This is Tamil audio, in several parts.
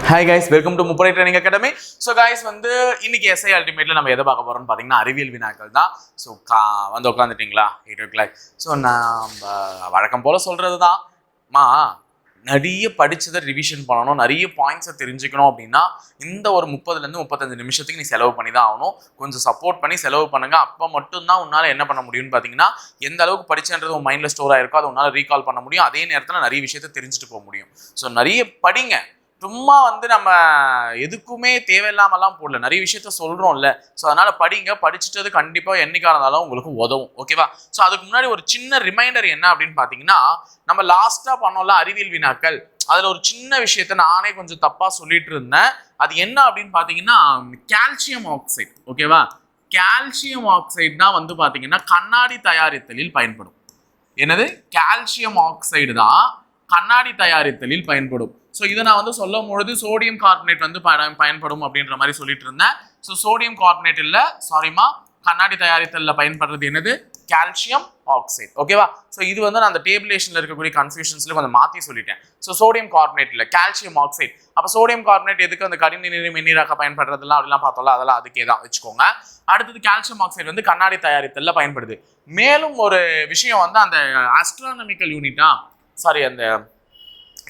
ஹாய் கைஸ், வெல்கம் டு முப்படை ட்ரைனிங் அகாடமி. ஸோ கைஸ் இன்னைக்கு எஸ்ஐ அல்டிமேட்ல நம்ம எதை பார்க்க போறோம்னு பார்த்தீங்கன்னா அறிவியல் வினாக்கள் தான். So உட்காந்துட்டீங்களா 8 o'clock? ஸோ நம்ம வழக்கம் போல சொல்றது தான், நிறைய படிச்சதை ரிவிஷன் பண்ணணும், நிறைய பாயிண்ட்ஸை தெரிஞ்சுக்கணும் அப்படின்னா இந்த ஒரு 30லேருந்து 35 நிமிஷத்துக்கு நீ செலவு பண்ணி தான் ஆகணும். கொஞ்சம் சப்போர்ட் பண்ணி செலவு பண்ணுங்க. அப்போ மட்டும்தான் உன்னால் என்ன பண்ண முடியும்னு பார்த்தீங்கன்னா, எந்த அளவுக்கு படிச்சன்றது உன் மைண்டில் ஸ்டோர் ஆயிருக்கோ அதை உன்னால் ரீகால் பண்ண முடியும். அதே நேரத்தில் நிறைய விஷயத்தை தெரிஞ்சுட்டு போக முடியும். ஸோ நிறைய படிங்க. சும்மா நம்ம எதுக்குமே தேவையில்லாமலாம் போடல, நிறைய விஷயத்த சொல்றோம்ல. ஸோ அதனால படிங்க, படிச்சுட்டது கண்டிப்பாக என்னைக்கா இருந்தாலும் உங்களுக்கு உதவும். ஓகேவா? ஸோ அதுக்கு முன்னாடி ஒரு சின்ன ரிமைண்டர் என்ன அப்படின்னு பார்த்தீங்கன்னா, நம்ம லாஸ்டா பண்ணோம்ல அறிவியல் வினாக்கள், அதுல ஒரு சின்ன விஷயத்த நானே கொஞ்சம் தப்பா சொல்லிட்டு இருந்தேன். அது என்ன அப்படின்னு பார்த்தீங்கன்னா, கால்சியம் ஆக்சைடு. ஓகேவா? கால்சியம் ஆக்சைடு தான் பார்த்தீங்கன்னா கண்ணாடி தயாரித்தலில் பயன்படும். என்னது? கால்சியம் ஆக்சைடு தான் கண்ணாடி தயாரித்தலில் பயன்படும். ஸோ இதை நான் சொல்லும் பொழுது சோடியம் கார்பனேட் பயன்படும் அப்படின்ற மாதிரி சொல்லிட்டு இருந்தேன். ஸோ சோடியம் கார்பனேட் இல்லை, சாரிமா, கண்ணாடி தயாரித்தலில் பயன்படுறது என்னது? Calcium oxide. ஓகேவா? ஸோ இது நான் அந்த டேபிளேஷன்ல இருக்கக்கூடிய கன்ஃபியூஷன்ஸ்ல கொஞ்சம் மாற்றி சொல்லிட்டேன். ஸோ சோடியம் கார்பனேட் இல்லை, கால்சியம் ஆக்சைடு. அப்போ சோடியம் கார்பனேட் எதுக்கு அந்த கடின நீர் மென்னீராக்க பயன்படுறதுலாம் அப்படிலாம் பார்த்தோம்ல, அதெல்லாம் அதுக்கே தான் வச்சுக்கோங்க. அடுத்தது கால்சியம் ஆக்சைடு கண்ணாடி தயாரித்தலில் பயன்படுது. மேலும் ஒரு விஷயம் அந்த ஆஸ்ட்ரானமிக்கல் யூனிட்டா, சாரி, அந்த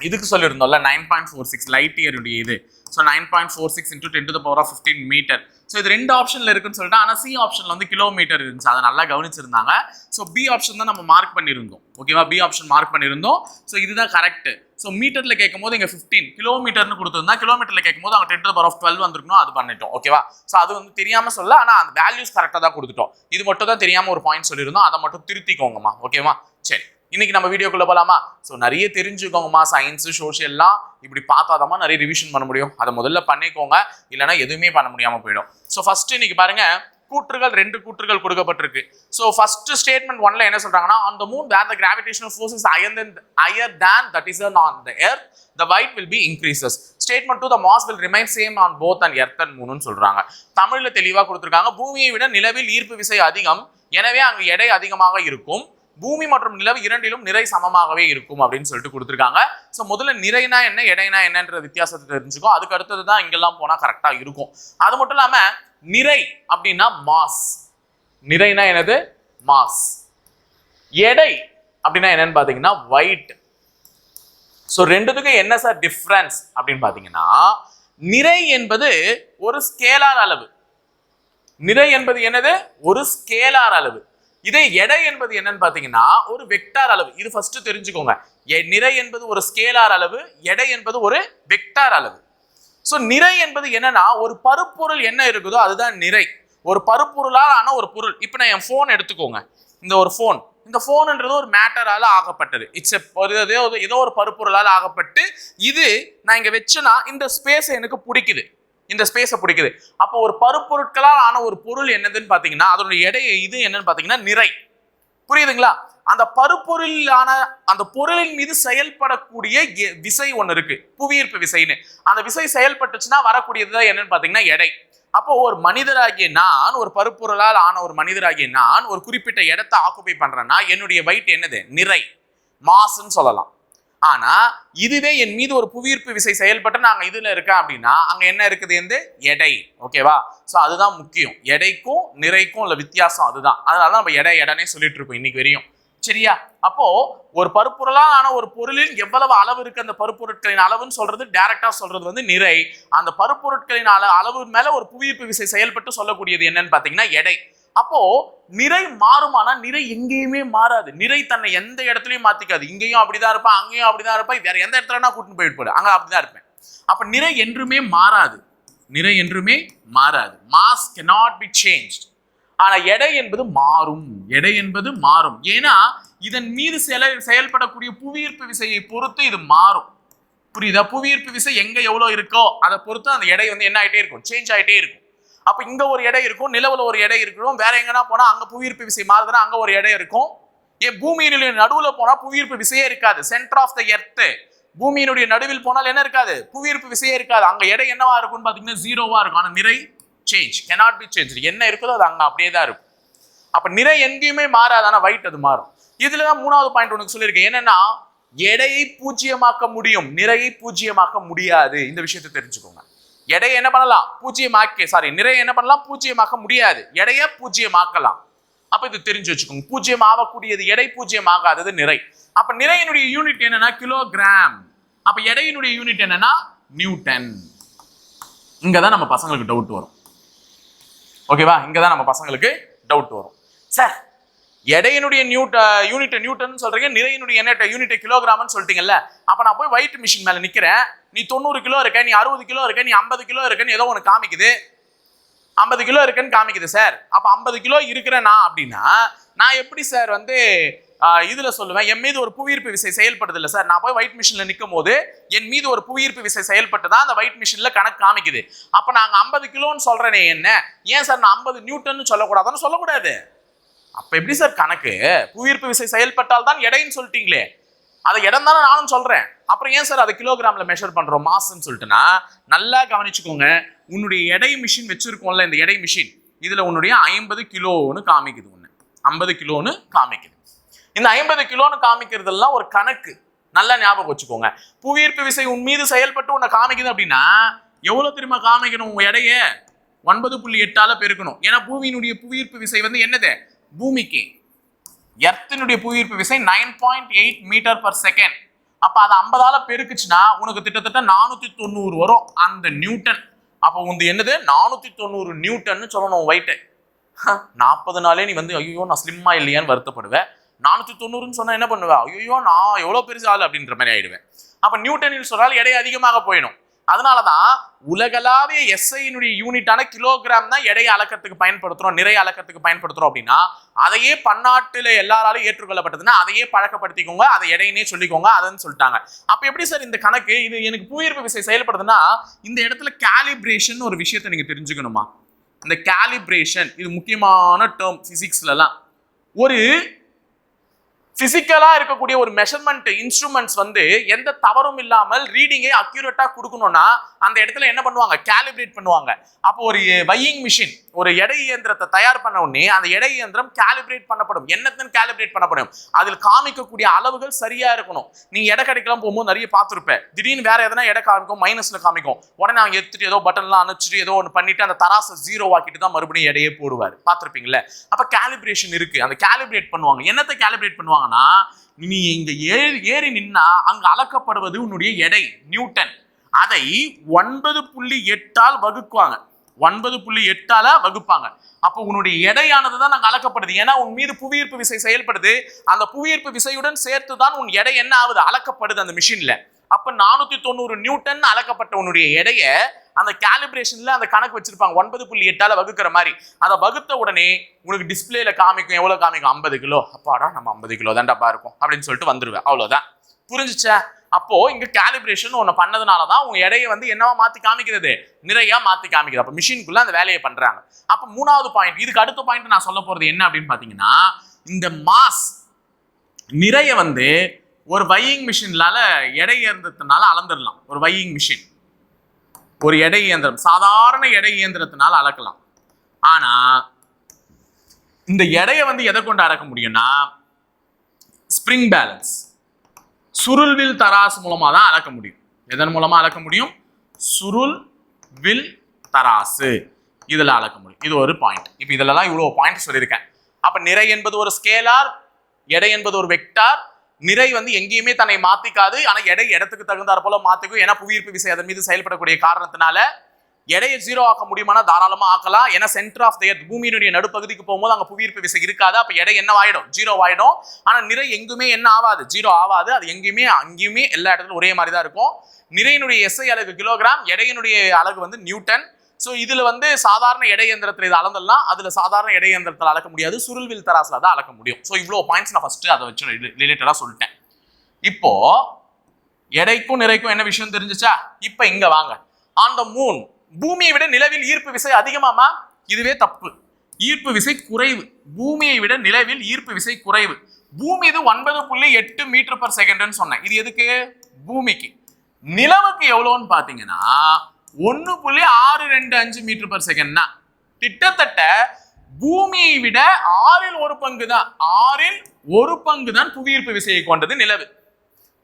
இதுக்கு சொல்லியிருந்தோம்ல 9.46 லைட் இயருடைய இது. So 9.46 × 10⁻15 metre. ஸோ இது 2 ஆப்ஷன்ல இருக்குன்னு சொல்லிட்டு, ஆனால் சி ஆப்ஷன்ல கிலோமீட்டர் இருந்துச்சு, அதை நல்லா கவனிச்சிருந்தாங்க. ஸோ பி ஆப்ஷன் தான் நம்ம மார்க் பண்ணியிருந்தோம். ஓகேவா? பி ஆப்ஷன் மார்க் பண்ணியிருந்தோம். ஸோ இதுதான் கரெக்ட். ஸோ மீட்டர்ல கேட்கும் போது இங்கே 15 கிலோமீட்டர்னு கொடுத்துருந்தா, கிலோமீட்டர்ல கேட்கும் போது அங்கே 10⁻12 வந்திருக்கணும், அது பண்ணிட்டோம். ஓகேவா? ஸோ அது தெரியாம சொல்ல, ஆனால் அந்த வேல்யூஸ் கரெக்டாக தான் கொடுத்துட்டோம். இது மட்டும் தான் தெரியாம ஒரு பாயிண்ட் சொல்லியிருந்தோம், அதை மட்டும் திருத்திக்கோங்கம்மா. ஓகேவா? சரி, இன்னைக்கு நம்ம வீடியோக்குள்ள போலாமா? ஸோ நிறைய தெரிஞ்சுக்கோங்கம்மா. சயின்ஸு சோஷியல்லாம் இப்படி பார்த்தாதாம்மா நிறைய ரிவிஷன் பண்ண முடியும். அதை முதல்ல பண்ணிக்கோங்க, இல்லைன்னா எதுவுமே பண்ண முடியாம போயிடும். ஸோ ஃபர்ஸ்ட் இன்னைக்கு பாருங்க, கூற்றுகள் 2 கூற்றுகள் கொடுக்கப்பட்டிருக்கு. ஸோ ஃபர்ஸ்ட் ஸ்டேட்மெண்ட் 1ல என்ன சொல்றாங்கன்னா, on the moon where the gravitational force is higher than that is on the earth, the weight will be increases. Statement 2, the mass will remain same on both on earth and moon ன்னு சொல்றாங்க. தமிழ்ல தெளிவா கொடுத்திருக்காங்க. பூமியை விட நிலவில் ஈர்ப்பு விசை அதிகம், எனவே அங்கு எடை அதிகமாக இருக்கும். பூமி மற்றும் நிலவு இரண்டிலும் நிறை சமமாகவே இருக்கும் அப்படின்னு சொல்லிட்டு கொடுத்துருக்காங்க. ஸோ முதல்ல நிறைனா என்ன, எடைனா என்னன்ற வித்தியாசத்தை தெரிஞ்சுக்கும். அதுக்கு அடுத்தது தான் இங்கெல்லாம் போனா கரெக்டா இருக்கும். அது மட்டும் இல்லாம நிறை அப்படின்னா மாஸ். நிறைனா என்னது? மாஸ். எடை அப்படின்னா என்னன்னு பாத்தீங்கன்னா weight. ஸோ ரெண்டுத்துக்கும் என்ன சார் டிஃபரன்ஸ் அப்படின்னு பாத்தீங்கன்னா, நிறை என்பது ஒரு ஸ்கேலார் அளவு. நிறை என்பது என்னது? ஒரு ஸ்கேலார் அளவு. இதே எடை என்பது என்னன்னு பாத்தீங்கன்னா ஒரு வெக்டார் அளவு. இது ஃபர்ஸ்ட் தெரிஞ்சுக்கோங்க. நிறை என்பது ஒரு ஸ்கேலார் அளவு, எடை என்பது ஒரு வெக்டார் அளவு. ஸோ நிறை என்பது என்னன்னா, ஒரு பருப்பொருள் என்ன இருக்குதோ அதுதான் நிறை. ஒரு பருப்பொருளால் ஆன ஒரு பொருள். இப்போ நான் என் போன் எடுத்துக்கோங்க, இந்த ஒரு போன். இந்த போன்ன்றது ஒரு மேட்டரால ஆகப்பட்டது. இட்ஸ் ஏதோ ஒரு பருப்பொருளால் ஆகப்பட்டு, இது நான் இங்க வச்சேன்னா இந்த ஸ்பேஸ் எனக்கு பிடிக்குது, இந்த ஸ்பேஸை பிடிக்குது. அப்போ ஒரு பருப்பொருட்களால் ஆன ஒரு பொருள் என்னதுன்னு பாத்தீங்கன்னா, அதனுடைய எடை இது என்னன்னு பாத்தீங்கன்னா நிறை. புரியுதுங்களா? அந்த பருப்பொருளான அந்த பொருளின் மீது செயல்படக்கூடிய விசை ஒண்ணு இருக்கு, புவியீர்ப்பு விசைன்னு. அந்த விசை செயல்பட்டுச்சுன்னா வரக்கூடியதுதான் என்னன்னு பாத்தீங்கன்னா எடை. அப்போ ஒரு மனிதராகிய நான், ஒரு பருப்பொருளால் ஆன ஒரு மனிதராகிய நான் ஒரு குறிப்பிட்ட இடத்தை ஆக்குபை பண்றேன்னா என்னுடைய weight என்னது? நிறை, மாஸ்ன்னு சொல்லலாம். ஆனா இதுவே என் மீது ஒரு புவியீர்ப்பு விசை செயல்பட்டு நாங்க இதுல இருக்கேன் அப்படின்னா அங்க என்ன இருக்குது? எடை. ஓகேவா? சோ அதுதான் முக்கியம். எடைக்கும் நிறைக்கும் உள்ள வித்தியாசம் அதுதான். அதனால நம்ம எடைனே சொல்லிட்டு இருக்கோம் இன்னைக்கு வரையும். சரியா? அப்போ ஒரு பருப்பொருளான ஒரு பொருளில் எவ்வளவு அளவு இருக்கு, அந்த பருப்பொருட்களின் அளவுன்னு சொல்றது, டைரக்டா சொல்றது நிறை. அந்த பருப்பொருட்களின் அளவு மேல ஒரு புவியீர்ப்பு விசை செயல்பட்டு சொல்லக்கூடியது என்னன்னு பாத்தீங்கன்னா எடை. அப்போ நிறை மாறுமானா நிறை எங்கேயுமே மாறாது. நிறை தன்னை எந்த இடத்துலயும் மாத்திக்காது. இங்கேயும் அப்படிதான் இருப்பேன், அங்கேயும் அப்படிதான் இருப்பேன், வேற எந்த இடத்துல கூட்டிட்டு போயிட்டு போடு, அங்க அப்படிதான் இருப்பேன். அப்ப நிறை என்றுமே மாறாது. நிறை என்றுமே மாறாது. Mass cannot be changed. ஆனா எடை என்பது மாறும். எடை என்பது மாறும். ஏன்னா இதன் மீது செயல்படக்கூடிய புவியீர்ப்பு விசையை பொறுத்து இது மாறும். புரியுதா? புவியீர்ப்பு விசை எங்க எவ்வளவு இருக்கோ அதை பொறுத்து அந்த எடை என்ன ஆயிட்டே இருக்கும்? சேஞ்ச் ஆயிட்டே இருக்கும். அப்ப இங்க ஒரு எடை இருக்கும், நிலவுல ஒரு எடை இருக்கும். வேற எங்கன்னா போனா அங்க புவியீர்ப்பு விசை மாறுதுன்னா அங்க ஒரு எடை இருக்கும். பூமியினுடைய நடுவுல போனா புவியீர்ப்பு விசையே இருக்காது. சென்டர் ஆஃப் த எர்த், பூமியினுடைய நடுவில் போனால் என்ன இருக்காது? புவியீர்ப்பு விசையே இருக்காது. அங்க எடை என்னவா இருக்கும்னு பாத்தீங்கன்னா 0வா இருக்கும். ஆனா நிறை சேஞ்ச் cannot be changed. என்ன இருக்குதோ அது அங்க அப்படியே தான் இருக்கும். அப்ப நிறை எங்கேயுமே மாறாது, ஆனா weight அது மாறும். இதுலதான் 3வது பாயிண்ட் உனக்கு சொல்லியிருக்கேன். என்னன்னா எடையை பூஜ்ஜியமாக்க முடியும், நிறையை பூஜ்ஜியமாக்க முடியாது. இந்த விஷயத்தை தெரிஞ்சுக்கோங்க. எடையை என்ன பண்ணலாம்? நிறைய என்ன பண்ணலாம்? பூஜ்ஜியமாக்க முடியாது, எடையை பூஜ்ஜியமாக்கலாம். அப்ப இது தெரிஞ்சு வச்சுக்கோங்க. பூஜ்ஜியம் ஆகக்கூடியது எடை, பூஜ்ஜியம் ஆகாதது நிறை. அப்ப நிறையினுடைய யூனிட் என்னன்னா கிலோகிராம். அப்ப எடையினுடைய யூனிட் என்னன்னா நியூட்டன். இங்கதான் நம்ம பசங்களுக்கு டவுட் வரும். ஓகேவா? இங்கதான் நம்ம பசங்களுக்கு டவுட் வரும். சார், எடையினுடைய யூனிட் நியூட்டன் சொல்றீங்க, நிறையினுடைய யூனிட் கிலோகிராம்னு சொல்லிட்டீங்கல்ல, அப்ப நான் போய் வெயிட் மிஷின் மேல நிக்கிறேன், நீ 90 கிலோ இருக்க, நீ 60 கிலோ இருக்க, நீ 50 கிலோ இருக்கன்னு ஏதோ ஒன்று காமிக்குது, 50 கிலோ இருக்குன்னு காமிக்குது சார். அப்ப 50 கிலோ இருக்கிறேனா அப்படின்னா நான் எப்படி சார் வந்து இதுல சொல்லுவேன், என் மீது ஒரு புவியீர்ப்பு விசை செயல்படுது இல்ல சார். நான் போய் வெயிட் மிஷின்ல நிற்கும் போது என் மீது ஒரு புவியீர்ப்பு விசை செயல்பட்டு தான் அந்த வெயிட் மிஷின்ல கணக்கு காமிக்குது. அப்ப நாங்க 50 கிலோன்னு சொல்றேனே, என்ன ஏன் சார் நான் 50 நியூட்டன் சொல்லக்கூடாதுன்னு சொல்லக்கூடாது? அப்ப எப்படி சார் கணக்கு? புவியீர்ப்பு விசை செயல்பட்டால் தான் எடைன்னு சொல்லிட்டீங்களே, அதை இடம் தானே நானும் சொல்றேன். அப்புறம் ஏன் சார் அதை கிலோகிராம்ல மெஷர் பண்றோம் மாஸ்ன்னு சொல்லிட்டுனா, நல்லா கவனிச்சுக்கோங்க. உன்னுடைய எடை மிஷின் வச்சிருக்கோம்ல, இந்த எடை மிஷின், இதுல உன்னுடைய 50 கிலோன்னு காமிக்குது, ஒண்ணு 50 கிலோன்னு காமிக்குது. இந்த 50 கிலோன்னு காமிக்கிறதெல்லாம் ஒரு கணக்கு, நல்லா ஞாபகம் வச்சுக்கோங்க. புவியீர்ப்பு விசை உன் மீது செயல்பட்டு உன்னை காமிக்குது அப்படின்னா எவ்வளவு தெரியுமா காமிக்கணும்? உன் எடைய 9.8 பெருக்கணும். ஏன்னா பூமியினுடைய புவியீர்ப்பு விசை வந்து என்னது? பூமிக்கு எர்த்தினுடைய புவியீர்ப்பு விசை 9.8 மீட்டர் பர் செகண்ட். அப்ப அதை 50 பெருக்குச்சுன்னா உனக்கு கிட்டத்தட்ட 490 வரும் அந்த நியூட்டன். அப்போ வந்து என்னது? 490 நியூட்டன் சொல்லணும் வெயிட். 40 நாளே நீ வந்து ஐயோ நான் ஸ்லிம்மா இல்லையான்னு வருத்தப்படுவேன். 490 சொன்னா என்ன பண்ணுவேன்? ஐயோ நான் எவ்வளவு பெருசு ஆளு அப்படின்ற மாதிரி ஆயிடுவேன். அப்ப நியூட்டனில் சொன்னால் எடை அதிகமாக போயிடும். அதனாலதான் உலகளாவிய எஸ்ஐனுடைய யூனிட்டான கிலோகிராம் தான் எடையை அளக்கிறதுக்கு பயன்படுத்துறோம், நிறைய அளக்கிறதுக்கு பயன்படுத்துறோம். அப்படின்னா அதையே பன்னாட்டுல எல்லாராலும் ஏற்றுக்கொள்ளப்பட்டதுன்னா அதையே பழக்கப்படுத்திக்கோங்க, அதை எடையினே சொல்லிக்கோங்க அதுன்னு சொல்லிட்டாங்க. அப்ப எப்படி சார் இந்த கணக்கு? இது எனக்கு புவியீர்ப்பு விசை செயல்படுதுன்னா இந்த இடத்துல காலிபிரேஷன் ஒரு விஷயத்தை நீங்க தெரிஞ்சுக்கணுமா? இந்த காலிபிரேஷன் இது முக்கியமான டேர்ம் பிசிக்ஸ்லாம். ஒரு பிசிக்கலா இருக்கக்கூடிய ஒரு மெஷர்மெண்ட் இன்ஸ்ட்ருமெண்ட்ஸ் வந்து எந்த தவறும் இல்லாமல் ரீடிங்கை அக்யூரேட்டா கொடுக்கணும்னா அந்த இடத்துல என்ன பண்ணுவாங்க? காலிபிரேட் பண்ணுவாங்க. அப்போ ஒரு வையிங் மிஷின், ஒரு எடை இயந்திரத்தை தயார் பண்ண உடனே அந்த எடை இயந்திரம் காலிபிரேட் பண்ணப்படும். என்னத்துன்னு காலிபிரேட் பண்ணப்படும்? அதில் காமிக்கக்கூடிய அளவுகள் சரியா இருக்கணும். நீ எடை கடைக்கெல்லாம் போகும்போது நிறைய பார்த்துருப்பேன், திடீர்னு வேற எதனா எடை காமிக்கும், மைனஸ்ல காமிக்கும், உடனே அவங்க எடுத்துட்டு ஏதோ பட்டன்லாம் அனுப்பிச்சுட்டு ஏதோ ஒன்று பண்ணிட்டு அந்த தராசை 0 ஆக்கிட்டு தான் மறுபடியும் எடையே போடுவார், பார்த்துருப்பீங்களே. அப்ப காலிபிரேஷன் இருக்கு, அந்த காலிபிரேட் பண்ணுவாங்க. என்னத்தை காலிபிரேட் பண்ணுவாங்கன்னா, நீ இங்க ஏறி நின்னா அங்க அளக்கப்படுவது உன்னுடைய எடை நியூட்டன். அதை 9.8 வகுக்குவாங்க, 9.8 வகுப்பாங்க. அப்போ உன்னுடைய எடையானது தான் நாங்க அளக்கப்படுது. ஏன்னா உன் மீது புவியீர்ப்பு விசை செயல்படுது, அந்த புவியீர்ப்பு விசையுடன் சேர்த்து தான் உன் எடை என்ன ஆகுது? அளக்கப்படுது அந்த மிஷின்ல. அப்ப 490 நியூட்டன் அளக்கப்பட்ட உன்னுடைய எடைய அந்த காலிபிரேஷன்ல அந்த கணக்கு வச்சிருப்பாங்க 9.8 வகுக்கிற மாதிரி. அதை வகுத்த உடனே உனக்கு டிஸ்பிளேல காமிக்கும், எவ்வளவு காமிக்கும்? 50 கிலோ. அப்பாடா நம்ம 50 கிலோ தான்டா இருக்கும் அப்படின்னு சொல்லிட்டு வந்துருவேன். அவ்வளவுதான். புரிஞ்சுச்சா? அப்போ இங்க காலிபிரேஷன் ஒண்ணு பண்ணதுனாலதான் உங்க எடையை வந்து என்னவா மாத்தி காமிக்கிறது? நிறையா மாத்தி காமிக்கிறது. அப்ப மிஷினுக்குள்ள அந்த வேலையை பண்றாங்க. அப்ப 3வது பாயிண்ட், இதுக்கு அடுத்த பாயிண்ட் நான் சொல்ல போறது என்ன அப்படின்னு பாத்தீங்கன்னா, இந்த மாஸ் நிறைய வந்து ஒரு வையிங் மிஷினால எடை இயந்திரத்தினால அளந்துடலாம். ஒரு வையிங் மிஷின், ஒரு எடை இயந்திரம், சாதாரண எடை இயந்திரத்தினால அளக்கலாம். ஆனா இந்த எடையை வந்து எதை கொண்டு அளக்க முடியும்னா ஸ்ப்ரிங் பேலன்ஸ், சுருள்வில் தராசு மூலமா தான் அளக்க முடியும். எதன் மூலமா அளக்க முடியும்? சுருள்வில் தராசு, இதுல அளக்க முடியும். இது ஒரு பாயிண்ட். இப்ப இதுலலாம் இவ்வளவு பாயிண்ட் சொல்லியிருக்கேன். அப்ப நிறை என்பது ஒரு ஸ்கேலார், எடை என்பது ஒரு வெக்டார். நிறை வந்து எங்கேயுமே தன்னை மாத்திக்காது, ஆனா எடை இடத்துக்கு தகுந்தாற் போல மாத்திக்கும். ஏன்னா புவியீர்ப்பு விசை அதன் மீது செயல்படக்கூடிய காரணத்தினால எடையை 0 ஆக்க முடியுமானா தாராளமா ஆக்கலாம். ஏன்னா சென்டர் ஆஃப் தி எர்த், பூமியினுடைய நடுப்பகுதிக்கு போகும்போது அங்க புவியீர்ப்பு விசை இருக்காது. அப்ப எடை என்ன ஆயிடும்? 0 ஆயிடும். ஆனா நிறை எங்குமே என்ன ஆகாது? 0 ஆகாது. அது எங்கேயுமே அங்கேயுமே எல்லா இடத்துலையும் ஒரே மாதிரி தான் இருக்கும். நிறையினுடைய எஸ்ஐ அலகு கிலோகிராம், எடையினுடைய அலகு வந்து நியூட்டன். ஸோ இதுல வந்து சாதாரண எடை இயந்திரத்தில் இது அளந்தல்லாம், அதுல சாதாரண எடை இயந்திரத்தில் அளக்க முடியாது, சுருள்வில் தராசுல தான் அளக்க முடியும். ஸோ இவ்வளோ பாயிண்ட்ஸ் நான் ஃபர்ஸ்ட் அதை வச்சு ரிலேட்டடா சொல்லிட்டேன். இப்போ எடைக்கும் நிறைக்கும் என்ன விஷயம் தெரிஞ்சுச்சா? இப்ப இங்க வாங்க. ஆன் த மூன், பூமியை விட நிலவில் ஈர்ப்பு விசை அதிகமாமா? இதுவே தப்பு. ஈர்ப்பு விசை குறைவு. பூமியை விட நிலவில் ஈர்ப்பு விசை குறைவு. பூமி இது 9.8 மீட்டர் பர் செகண்ட்னு சொன்னேன். இது எதுக்கு? பூமிக்கு. நிலவுக்கு எவ்வளோன்னு பாத்தீங்கன்னா 1.625 மீட்டர் பர் செகண்ட்னா கிட்டத்தட்ட பூமியை விட 1/6 தான். 1/6 தான் புவியீர்ப்பு விசையை கொண்டது நிலவு.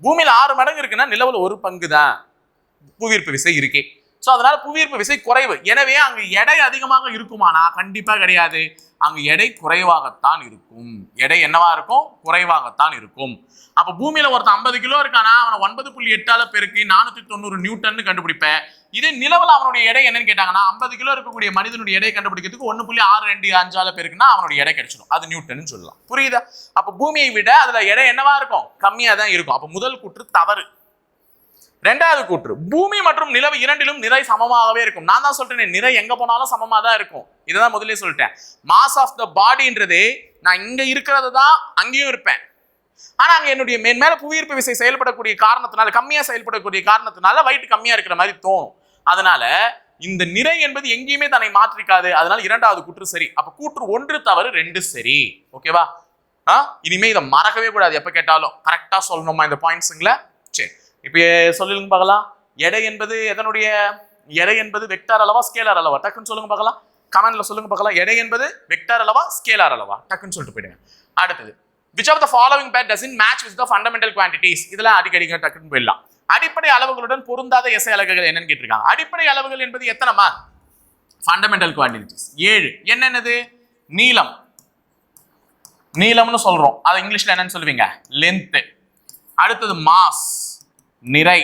பூமியில 6 மடங்கு இருக்குன்னா நிலவுல 1 பங்கு தான் புவியீர்ப்பு விசை இருக்கே. சோ அதனால புவியீர்ப்பு விசை குறைவு. எனவே அங்கு எடை அதிகமாக இருக்குமானா கண்டிப்பா கிடையாது. அங்கு எடை குறைவாகத்தான் இருக்கும். எடை என்னவா இருக்கும்? குறைவாகத்தான் இருக்கும். அப்ப பூமியில ஒருத்தன் 50 கிலோ இருக்கானா அவனை 9.8 பெருக்கி 490 நியூட்டன் கண்டுபிடிப்பேன். இதே நிலவுல அவனுடைய எடை என்னன்னு கேட்டாங்கன்னா 50 கிலோ இருக்கக்கூடிய மனிதனுடைய எடை கண்டுபிடிக்கிறதுக்கு 1.625 பெருக்குன்னா அவனுடைய எடை கிடைச்சிடும். அது நியூட்டன் சொல்லலாம். புரியுதா? அப்ப பூமியை விட அதுல எடை என்னவா இருக்கும்? கம்மியா தான் இருக்கும். அப்ப முதல் கூற்று தவறு. ரெண்டாவது கூற்று, பூமி மற்றும் நிலவு இரண்டிலும் நிறை சமமாகவே இருக்கும். நான் தான் சொல்றேன், நிறை எங்க போனாலும் சமமா தான் இருக்கும். இதான் முதல்ல சொல்லிட்டேன். மாஸ் ஆஃப் த பாடின்றது நான் இங்க இருக்கிறது தான் அங்கேயும் இருப்பேன். ஆனா அங்க என்னுடைய மேல புவியீர்ப்பு விசை செயல்படக்கூடிய காரணத்தினால, கம்மியா செயல்படக்கூடிய காரணத்தினால வெயிட் கம்மியா இருக்கிற மாதிரி தோணும். அதனால இந்த நிறை என்பது எங்கேயுமே தன்னை மாற்றிக்காது. அதனால இரண்டாவது கூற்று சரி. அப்ப கூற்று 1 தவறு 2 சரி. ஓகேவா? இனிமே இதை மறக்கவே கூடாது. எப்ப கேட்டாலும் கரெக்டா சொல்லணுமா இந்த பாயிண்ட்ஸுங்களா? சரி, இப்ப சொல்லுங்க பார்க்கலாம். எடை என்பது எதனுடைய எடை என்பது வெக்டார் அளவா ஸ்கேலார் அளவா? டக்குன்னு சொல்லுங்க பார்க்கலாம். கமெண்ட்ல சொல்லுங்க பார்க்கலாம். எடை என்பது வெக்டார் அளவா ஸ்கேலார் அளவா? டக்குன்னு சொல்லிட்டு போயிடுங்க. அடுத்தது, which of the following pair doesn't match with the fundamental quantities? இதெல்லாம் அடிக்கடி டக்குன்னு போயிடலாம். அடிப்படை அளவுகளுடன் பொருந்தாத எஸ்ஐ அலகுகள் என்னன்னு கேட்டிருக்காங்க. அடிப்படை அளவுகள் என்பது எத்தனைமா? Fundamental quantities 7. என்னென்னது? நீளம், நீளம்னு சொல்றோம். அது இங்கிலீஷ்ல என்னன்னு சொல்லுவீங்க? லென்த். அடுத்தது மாஸ், நிறை.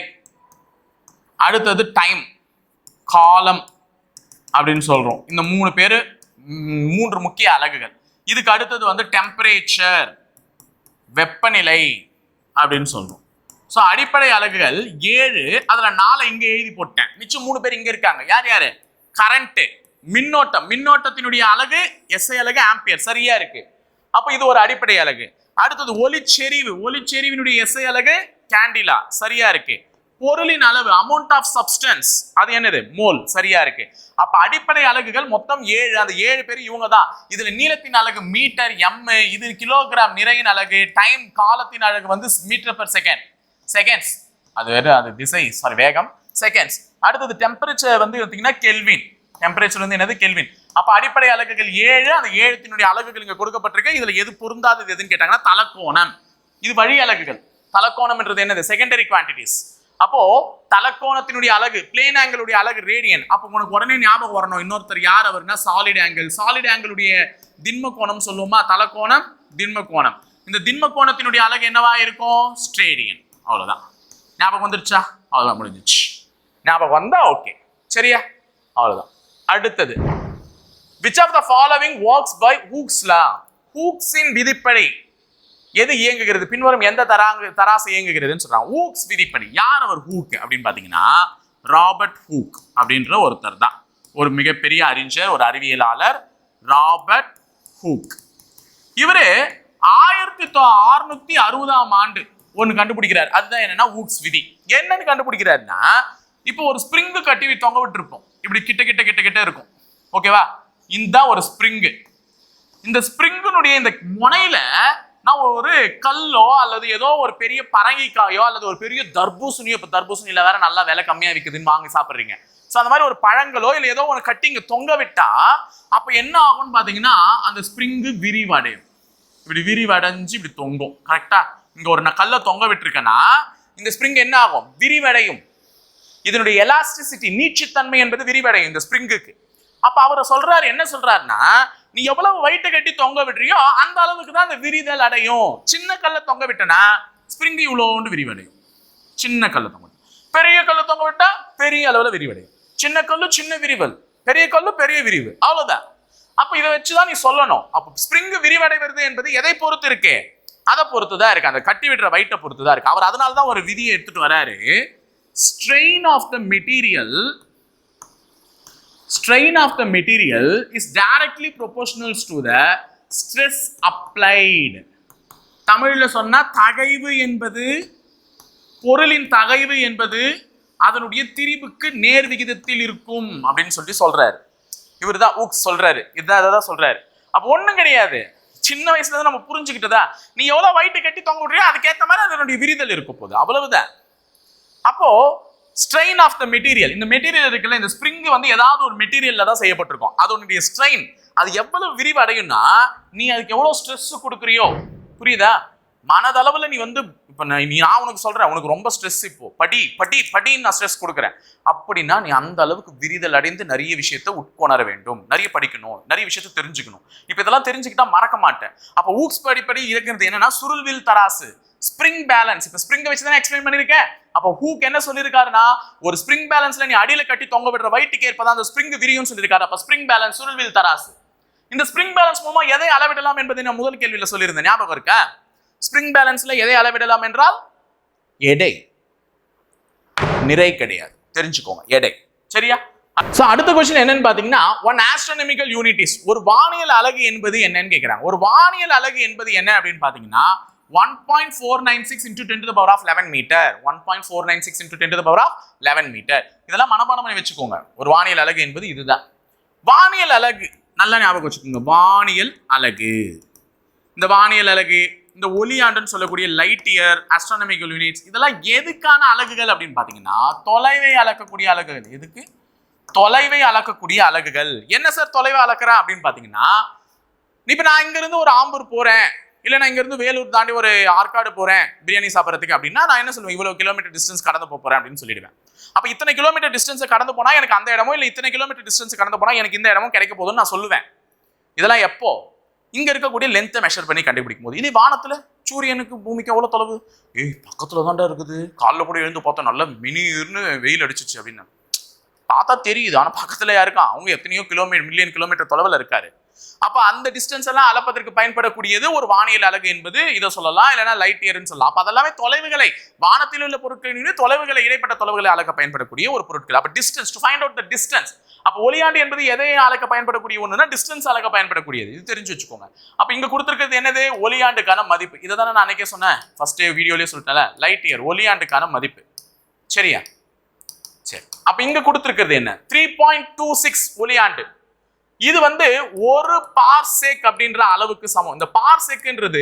அடுத்தது டைம், காலம் அப்படின்னு சொல்றோம். இந்த 3 பேரு 3 முக்கிய அலகுகள். இதுக்கு அடுத்தது வந்து டெம்பரேச்சர், வெப்பநிலை அப்படின்னு சொல்றோம். ஸோ அடிப்படை அலகுகள் 7. அதுல 4 இங்க எழுதி போட்டேன். மிச்சம் 3 பேர் இங்க இருக்காங்க. யார் யாரு? கரண்ட், மின்னோட்டம். மின்னோட்டத்தினுடைய அலகு எஸ்ஐ அலகு ஆம்பியர். சரியா இருக்கு. அப்ப இது ஒரு அடிப்படை அலகு. அடுத்தது ஒளிச்செறிவு. ஒளிச்செறிவினுடைய எஸ்ஐ அலகு கேண்டிலா. சரியா இருக்கு. பொருளின் அளவு, அமௌண்ட் ஆஃப் சப்ஸ்டன்ஸ், அது என்னது? மோல். சரியா இருக்கு. அப்ப அடிப்படை அலகுகள் மொத்தம் 7. அந்த 7 பேர் இவங்க தான். இதுல நீளத்தின் அலகு மீட்டர், எம். இது கிலோகிராம். நிறையின் அலகு டைம். காலத்தின் அலகு வந்து மீட்டர் பெர் செகண்ட், செகண்ட்ஸ். அது வேற, அது திசை, சாரி வேகம், செகண்ட்ஸ். அடுத்தது டெம்பரேச்சர் வந்து பார்த்தீங்கன்னா கெல்வின். டெம்பரேச்சர் வந்து என்னது? கெல்வின். அப்ப அடிப்படை அலகுகள் 7. அந்த 7 அலகுகள் இங்க கொடுக்கப்பட்டிருக்கு. இதுல எது பொருந்தாதது எதுன்னு கேட்டாங்கன்னா தலக்கோணம். இது வழி அலகுகள். தலக்கோணம் என்றது என்னது? Secondary quantities. அப்போ தலக்கோணத்தினுடைய அலகு, பிளேன் ஆங்கிளுடைய அலகு ரேடியன். அப்போ உனக்கு உடனே ஞாபகம் வரணும் இன்னொருத்தர் யார் அவர்னா சாலிட் ஆங்கிள். சாலிட் ஆங்கிளுடைய திண்ம கோணம் சொல்லுவோமா? தலக்கோணம், திண்ம கோணம். இந்த திண்ம கோணத்தினுடைய அலகு என்னவா இருக்கும்? ஸ்டேடியன். அவ்வளவுதான். ஞாபகம் வந்துருச்சா? அவ்வளவுதான், முடிஞ்சிச்சு. ஞாபகம் வந்தா ஓகே. சரியா? அவ்வளவுதான். அடுத்தது, which of the following works by Hooke's law? ஹூக்ஸின் விதிப்படி எது இயங்குகிறது? பின்வரும் எந்த தராசு இயங்குகிறதுன்னு சொல்றாங்க. ஹூக்ஸ் விதிப்படி. யார் அவர் ஹூக் அப்படின்னு பாத்தீங்கன்னா ராபர்ட் ஹூக் அப்படின்ற ஒருத்தர் தான். ஒரு மிகப்பெரிய அறிஞர், ஒரு அறிவியலாளர், ராபர்ட் ஹூக். இவரு 1660ஆம் ஆண்டு ஒன்னு கண்டுபிடிக்கிறார். அதுதான் என்னன்னா ஹூக்ஸ் விதி. என்னன்னு கண்டுபிடிக்கிறாருன்னா, இப்போ ஒரு ஸ்பிரிங் கட்டி தொங்க விட்டு இருப்போம். இப்படி கிட்ட கிட்ட கிட்ட கிட்ட இருக்கும். ஓகேவா? இந்த ஒரு ஸ்பிரிங். இந்த ஸ்பிரிங்கினுடைய இந்த முனையில நான் ஒரு கல்லோ அல்லது ஏதோ ஒரு பெரிய பரங்கிக்காயோ அல்லது ஒரு பெரிய தர்பூசணியோ, இப்போ தர்பூசணியில வேற நல்லா விலை கம்மியா விற்குதுன்னு வாங்கி சாப்பிட்றீங்க. ஸோ அந்த மாதிரி ஒரு பழங்களோ இல்லை ஏதோ ஒன்று கட்டி இங்க தொங்க விட்டா அப்ப என்ன ஆகும்னு பாத்தீங்கன்னா அந்த ஸ்பிரிங்கு விரிவடையும். இப்படி விரிவடைஞ்சு இப்படி தொங்கும். கரெக்டா? இங்க ஒரு நான் கல்லை தொங்க விட்டுருக்கேன்னா இந்த ஸ்பிரிங் என்ன ஆகும்? விரிவடையும். இதனுடைய எலாஸ்டிசிட்டி, நீட்சித்தன்மை என்பது விரிவடையும் இந்த ஸ்பிரிங்குக்கு. அப்ப அவர் சொல்றாரு, என்ன சொல்றாருன்னா, நீ எவ்வளவு வெயிட்டை கட்டி தொங்க விடுறியோ அந்த அளவுக்கு தான் அந்த விரிதல் அடையும். சின்ன கல்லை தொங்க விட்டனா ஸ்பிரிங் இவ்வளோண்டு விரிவடையும். சின்ன கல்லை தொங்க, பெரிய கல்லை தொங்க விட்டா பெரிய அளவுல விரிவடையும். சின்ன கல்லு சின்ன விரிவல், பெரிய கல்லு பெரிய விரிவு, அவ்வளவுதான். அப்ப இதை வச்சுதான் நீ சொல்லணும். அப்ப ஸ்பிரிங் விரிவடைவது என்பது எதை பொறுத்து இருக்கு? அதை பொறுத்துதான் இருக்கு. அந்த கட்டி விடுற வெயிட்டை பொறுத்துதான் இருக்கு. அவர் அதனாலதான் ஒரு விதியை எடுத்துட்டு வராரு. strain of the material is directly proportional to the stress applied. தமிழ்ல சொன்னா தகைவு என்பது, பொருளின் தகைவு என்பது அதனுடைய திரிபுக்கு நேர் விகிதத்தில் இருக்கும் அப்படின்னு சொல்றாரு. இவர் தான் ஹூக்ஸ் சொல்றாரு. இதான் சொல்றாரு. அப்ப ஒண்ணும் கிடையாது. சின்ன வயசுல தான் நம்ம புரிஞ்சுக்கிட்டதா, நீ எவ்வளவு வெயிட் கட்டி தொங்க விடுறியோ அதுக்கேற்ற மாதிரி அதனுடைய விரிதல் இருக்கும் போது, அவ்வளவுதான். அப்போ ஸ்ட்ரெயின் ஆஃப் த மெட்டீரியல், இந்த மெட்டீரியல் இருக்குல்ல, இந்த ஸ்ப்ரிங் வந்து ஏதாவது ஒரு மெட்டீரியல்ல தான் செய்யப்பட்டிருக்கும். அதனுடைய ஸ்ட்ரெயின் அது எவ்வளவு விரிவடையும்னா நீ அதுக்கு எவ்வளவு ஸ்ட்ரெஸ் கொடுக்குறியோ, புரியுதா? மனதளவுல நீ வந்து இப்ப நான் உனக்கு சொல்றேன், உனக்கு ரொம்ப ஸ்ட்ரெஸ், இப்போ படி படி படின்னு நான் ஸ்ட்ரெஸ் கொடுக்குறேன் அப்படின்னா நீ அந்த அளவுக்கு விரிதல் அடைந்து நிறைய விஷயத்தை உட்கொணர வேண்டும், நிறைய படிக்கணும், நிறைய விஷயத்தை தெரிஞ்சுக்கணும். இப்ப இதெல்லாம் தெரிஞ்சுக்கிட்டா மறக்க மாட்டேன். அப்ப ஊக்ஸ் படிப்படி இருக்கிறது என்னன்னா சுருள்வில் தராசு, ஸ்ப்ரிங் பேலன்ஸ். இப்ப ஸ்ப்ரிங்கை வச்சு தான் எக்ஸ்பிளைன் பண்ணிருக்கேன். அப்ப ஹூக் என்ன சொல்லியிருக்காருன்னா ஒரு ஸ்ப்ரிங் பேலன்ஸ்ல நீ அடியில கட்டி தொங்க விடுற வெயிட்டுக்கு ஏற்பதான் அந்த ஸ்ப்ரிங் விரியும் சொல்லியிருக்காரு. அப்ப ஸ்ப்ரிங் பேலன்ஸ், சுருள்வில் தராசு. இந்த ஸ்ப்ரிங் பேலன்ஸ் மூலமா எதை அளவிடலாம் என்பதை நான் முதல் கேள்வியில சொல்லியிருந்தேன், ஞாபகம் இருக்கா? ஸ்ப்ரிங் பேலன்ஸ்ல எதை அளவிடலாம் என்றால் எடை, நிறை கிடையாது, தெரிஞ்சுக்கோங்க, எடை. சரியா? சோ அடுத்த क्वेश्चन என்னன்னு பாத்தீங்கன்னா one astronomical unit is, ஒரு வானியல் அலகு என்பது என்னன்னு கேக்குறாங்க. ஒரு வானியல் அலகு என்பது என்ன அப்படின்னு பாத்தீங்கன்னா 1.496 into 10 to the power of 11 meter. 1.496 into 10 to the power of 11 meter. இதெல்லாம் மனப்பாடம் பண்ணி வச்சுக்கோங்க. ஒரு வானியல் அலகு என்பது இதுதான். வானியல் அலகு நல்லா ஞாபகம் வச்சுக்கோங்க. வானியல் அலகு, இந்த வானியல் அலகு, இந்த ஒளியாண்டுன்னு சொல்லக்கூடிய லைட் இயர், ஆஸ்ட்ரோனாமிக்கல் யூனிட்ஸ், இதெல்லாம் எதுக்கான அலகுகள் அப்படின்னு பாத்தீங்கன்னா தொலைவை அளக்கக்கூடிய அலகுகள். எதுக்கு? தொலைவை அளக்கக்கூடிய அலகுகள். என்ன சார் தொலைவை அளக்குறேன் அப்படின்னு பாத்தீங்கன்னா, இப்ப நான் இங்க இருந்து ஒரு ஆம்பூர் போறேன், இல்ல நான் இங்க இருந்து வேலூர் தாண்டி ஒரு ஆற்காடு போறேன் பிரியாணி சாப்பிட்றதுக்கு அப்படின்னா நான் என்ன சொல்லுவேன், இவ்வளவு கிலோமீட்டர் டிஸ்டன்ஸ் கடந்து போறேன் அப்படின்னு சொல்லிடுவேன். அப்ப இத்தனை கிலோமீட்டர் டிஸ்டன்ஸ் கடந்து போனா எனக்கு அந்த இடமோ, இல்ல இத்தனை கிலோமீட்டர் டிஸ்டன்ஸ் கடந்து போனா எனக்கு இந்த இடமும் கிடைக்க போகுதுன்னு நான் சொல்லுவேன். இதெல்லாம் எப்போ? இங்க இருக்கக்கூடிய லென்த்தை மெஷர் பண்ணி கண்டுபிடிக்கும் போது. இனி வானத்துல சூரியனுக்கு பூமிக்கு எவ்வளவு தொலைவு? பக்கத்துல தான்டா இருக்குது, காலைல கூட எழுந்து பார்த்தா நல்லா மினிர்னு வெயில் அடிச்சிச்சு அப்படின்னு பார்த்தா தெரியுது. ஆனா பக்கத்துல யாருக்கான், அவங்க எத்தனையோ கிலோமீட்டர், மில்லியன் கிலோமீட்டர் தொலைவில் இருக்காரு. அப்ப அந்த டிஸ்டன்ஸ் எல்லாம் அளப்பதற்கு பயன்படக்கூடியது ஒரு வானியல் அலகு என்பது இதை சொல்லலாம், இல்லைன்னா லைட் இயர்னு சொல்லலாம். அப்ப அதெல்லாமே தொலைவுகளை, வானத்தில் உள்ள பொருட்களின் தொலைவுகளை, இடைப்பட்ட தொலைவுகளை அளக்க பயன்படக்கூடிய ஒரு பொருட்கள். அப்ப distance, to find out the distance. அப்ப ஒளியாண்டு என்பது எதை அளக்க பயன்படக்கூடிய ஒண்ணுன்னா டிஸ்டன்ஸ் அளக்க பயன்படக்கூடியது. இது தெரிஞ்சு வச்சுக்கோங்க. அப்ப இங்க கொடுத்திருக்கிறது என்னது? ஒளியாண்டுக்கான மதிப்பு. இதை தானே நான் அன்னைக்கே சொன்னேன், ஃபர்ஸ்ட் வீடியோலயே சொல்லிட்டேன்ல, லைட் இயர், ஒளியாண்டுக்கான மதிப்பு. சரியா? சரி, அப்ப இங்க கொடுத்திருக்கிறது என்ன? 3.26 ஒளியாண்டு. இது வந்து ஒரு பார்செக் அப்படின்ற அளவுக்கு சமம். இந்த பார்செக்ன்றது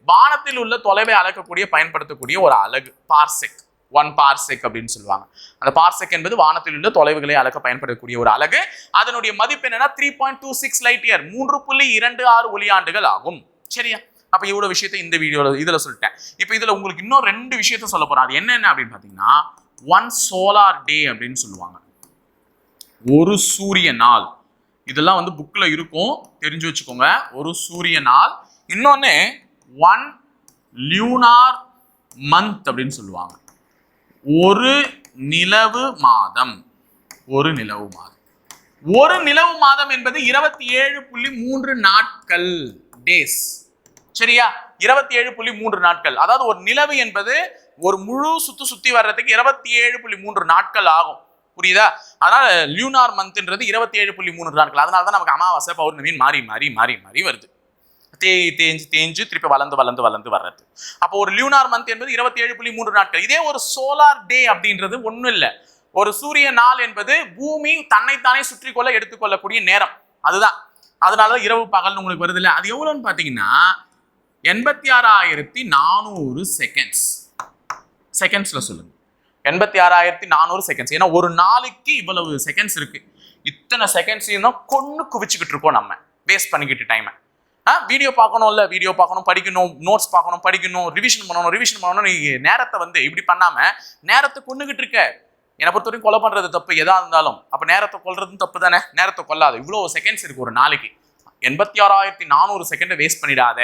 வானத்தில் உள்ள தொலைவை அளக்கக்கூடிய பயன்படுத்தக்கூடிய ஒரு அலகு. பார்செக், 1 பார்செக் அப்படின்னு சொல்லுவாங்க. அந்த பார்செக் என்பது வானத்தில் உள்ள தொலைவுகளை அளக்க பயன்படக்கூடிய ஒரு அலகு. அதனுடைய மதிப்பு என்னன்னா 3.26 லைட் இயர், 3.26 ஒளியாண்டுகள் ஆகும். சரியா? அப்ப இவ்வளவு விஷயத்தை இந்த வீடியோல இதுல சொல்லிட்டேன். இப்ப இதுல உங்களுக்கு இன்னும் 2 விஷயத்த சொல்ல போறேன். அது என்னென்ன அப்படின்னு பாத்தீங்கன்னா 1 சோலார் டே அப்படின்னு சொல்லுவாங்க, ஒரு சூரிய நாள். இதெல்லாம் வந்து புக்ல இருக்கும், தெரிஞ்சு வச்சுக்கோங்க. ஒரு சூரிய நாள். இன்னொன்னு 1 லியூனார் மந்த் அப்படின்னு சொல்லுவாங்க, ஒரு நிலவு மாதம். ஒரு நிலவு மாதம், ஒரு நிலவு மாதம் என்பது 27.3 நாட்கள், டேஸ். சரியா? 27.3 நாட்கள். அதாவது ஒரு நிலவு என்பது ஒரு முழு சுத்தி வர்றதுக்கு 27.3 நாட்கள் ஆகும். புரியுதா? அதனால லியூனார் மந்த்ன்றது 27.3 நாட்கள். அதனாலதான் நமக்கு அமாவாசை, பௌர்ணமி மாறி மாறி மாறி மாறி வருது. தேஞ்சு திருப்பி வளர்ந்து வர்றது. அப்போ ஒரு லியூனார் மந்த் என்பது 27.3 நாட்கள். இதே ஒரு சோலார் டே அப்படின்றது ஒண்ணும் இல்லை, ஒரு சூரிய நாள் என்பது பூமி தன்னைத்தானே சுற்றி கொள்ள எடுத்துக்கொள்ளக்கூடிய நேரம். அதுதான். அதனாலதான் இரவு பகல் உங்களுக்கு வருது இல்லை. அது எவ்வளவுன்னு பாத்தீங்கன்னா 86,400 செகண்ட்ஸ். செகண்ட்ஸ்ல சொல்லுங்க, 86,400 செகண்ட்ஸ். ஏன்னா ஒரு நாளைக்கு இவ்வளவு செகண்ட்ஸ் இருக்கு. இத்தனை செகண்ட்ஸ் தான் கொண்டு குவிச்சுக்கிட்டு இருக்கோம், நம்ம வேஸ்ட் பண்ணிக்கிட்டு டைமை. வீடியோ பார்க்கணும்ல, வீடியோ பார்க்கணும், படிக்கணும், நோட்ஸ் பார்க்கணும், படிக்கணும், ரிவிஷன் பண்ணணும். நீ நேரத்தை வந்து இப்படி பண்ணாம நேரத்தை கொண்டுகிட்டு இருக்க. என்னை பொறுத்த வரைக்கும் கொலை பண்றது தப்பு எதா இருந்தாலும். அப்ப நேரத்தை கொல்றதும் தப்பு தானே. நேரத்தை கொல்லாது. இவ்வளவு செகண்ட்ஸ் இருக்கு ஒரு நாளைக்கு. 86,400 செகண்டை வேஸ்ட் பண்ணிடாத.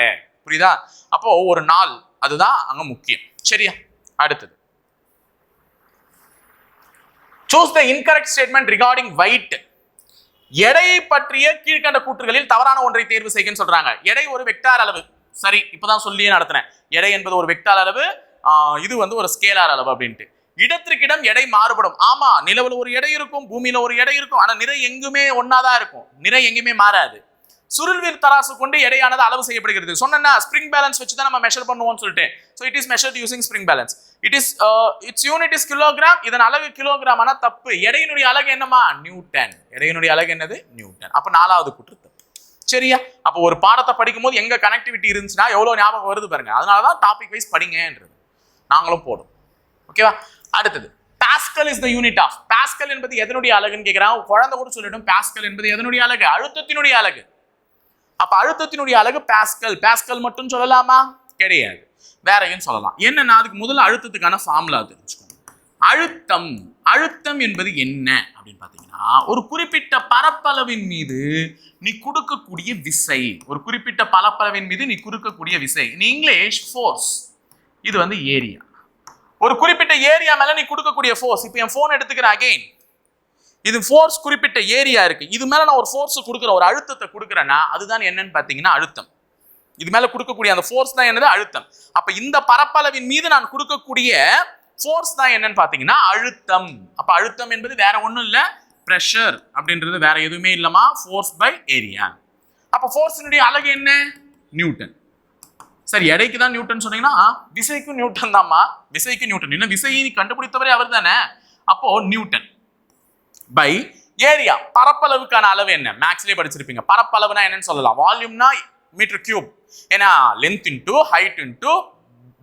புரியுதா? அப்போ ஒரு நாள், அதுதான் அங்க முக்கியம். சரியா? அடுத்தது, choose the incorrect statement regarding weight. எடையை பற்றிய கீழ்கண்ட கூற்றுகளில் தவறான ஒன்றை தேர்வு செய்யன்னு சொல்றாங்க. எடை ஒரு வெக்டார் அளவு. சரி, இப்பதான் சொல்லியே நடத்தினேன். எடை என்பது ஒரு வெக்டார் அளவு, இது வந்து ஒரு ஸ்கேலார் அளவு அப்படின்ட்டு. இடத்திற்கிடம் எடை மாறுபடும். ஆமா, நிலவுல ஒரு எடை இருக்கும், பூமியில ஒரு எடை இருக்கும். ஆனா நிறை எங்குமே ஒன்னாதான் இருக்கும், நிறை எங்குமே மாறாது. சுருள்வீர் தராசு கொண்டு எடையானது அளவு செய்யப்படுகிறது. சொன்னா ஸ்ப்ரிங் பேலன்ஸ் வச்சு தான் நம்ம மெஷர் பண்ணுவோம்னு சொல்லிட்டு. So it is measured using spring balance. Its unit is kilogram. இதன் அளவு கிலோகிராம். ஆனா தப்பு. எடையினுடைய அலகு என்னமா? நியூட்டன். எடையினுடைய அலகு என்னது? நியூட்டன். அப்ப 4வது கூற்று தப்பு. சரியா? அப்ப ஒரு பாடத்தை படிக்கும் போது எங்க கனெக்டிவிட்டி இருந்துச்சுன்னா எவ்வளவு ஞாபகம் வருது பாருங்க. அதனாலதான் டாபிக் வைஸ் படிங்கன்றது நாங்களும் போடும். ஓகேவா? அடுத்தது, Pascal is the unit of. Pascal என்பது எதனுடைய அலகுன்னு கேக்குறாங்க. குழந்தை கூட சொல்லிடும் பாஸ்கல் என்பது எதனுடைய அலகு? அழுத்தத்தினுடைய அலகு. அப்ப அழுத்தத்தினுடைய அலகு பாஸ்கல். பாஸ்கல் மட்டும் சொல்லலாமா? கிடையாது. வேறையும் சொல்லலாம். என்னன்னா அதுக்கு முதல்ல அழுத்தத்துக்கான ஃபார்முலா தெரிஞ்சுக்கணும். அழுத்தம் அழுத்தம் என்பது என்ன அப்படின்னு பார்த்தீங்கன்னா, ஒரு குறிப்பிட்ட பரப்பளவின் மீது நீ கொடுக்கக்கூடிய விசை. ஒரு குறிப்பிட்ட பரப்பளவின் மீது நீ கொடுக்கக்கூடிய விசை. In English force. இது வந்து ஏரியா. ஒரு குறிப்பிட்ட ஏரியா மேல நீ கொடுக்கக்கூடிய ஃபோர்ஸ். இப்போ என் போன் எடுத்துக்கிற அகைன், இது ஃபோர்ஸ் குறிப்பிட்ட ஏரியா இருக்கு. இது மேல நான் ஒரு ஃபோர்ஸ் கொடுக்குறேன், ஒரு அழுத்தத்தை கொடுக்குறேன்னா அதுதான் என்னன்னு பார்த்தீங்கன்னா அழுத்தம். இது மேல கொடுக்கக்கூடிய அந்த ஃபோர்ஸ் தான் என்னது? அழுத்தம். அப்ப இந்த பரப்பளவின் மீது நான் கொடுக்கக்கூடிய ஃபோர்ஸ் தான் என்னன்னு பார்த்தீங்கன்னா அழுத்தம். அப்ப அழுத்தம் என்பது வேற ஒன்றும் இல்லை, பிரஷர் அப்படின்றது வேற எதுவுமே இல்லமா, ஃபோர்ஸ் பை ஏரியா. அப்ப ஃபோர்ஸினுடைய அலகு என்ன? நியூட்டன். சரி, எடைக்கு தான் நியூட்டன் சொன்னீங்கன்னா விசைக்கும் நியூட்டன் தான்மா. விசைக்கு நியூட்டன். இன்னும் விசையை கண்டுபிடித்தவரே அவர் தானே. அப்போ நியூட்டன் பை ஏரியா. பரப்பளவுக்கான அளவு என்ன? மேக்ஸ்லயே படிச்சிருப்பீங்க. பரப்பளவுனா என்னன்னு சொல்லலாம். வால்யூம்னா மீட்டர் கியூப். ஏன்னா length into height into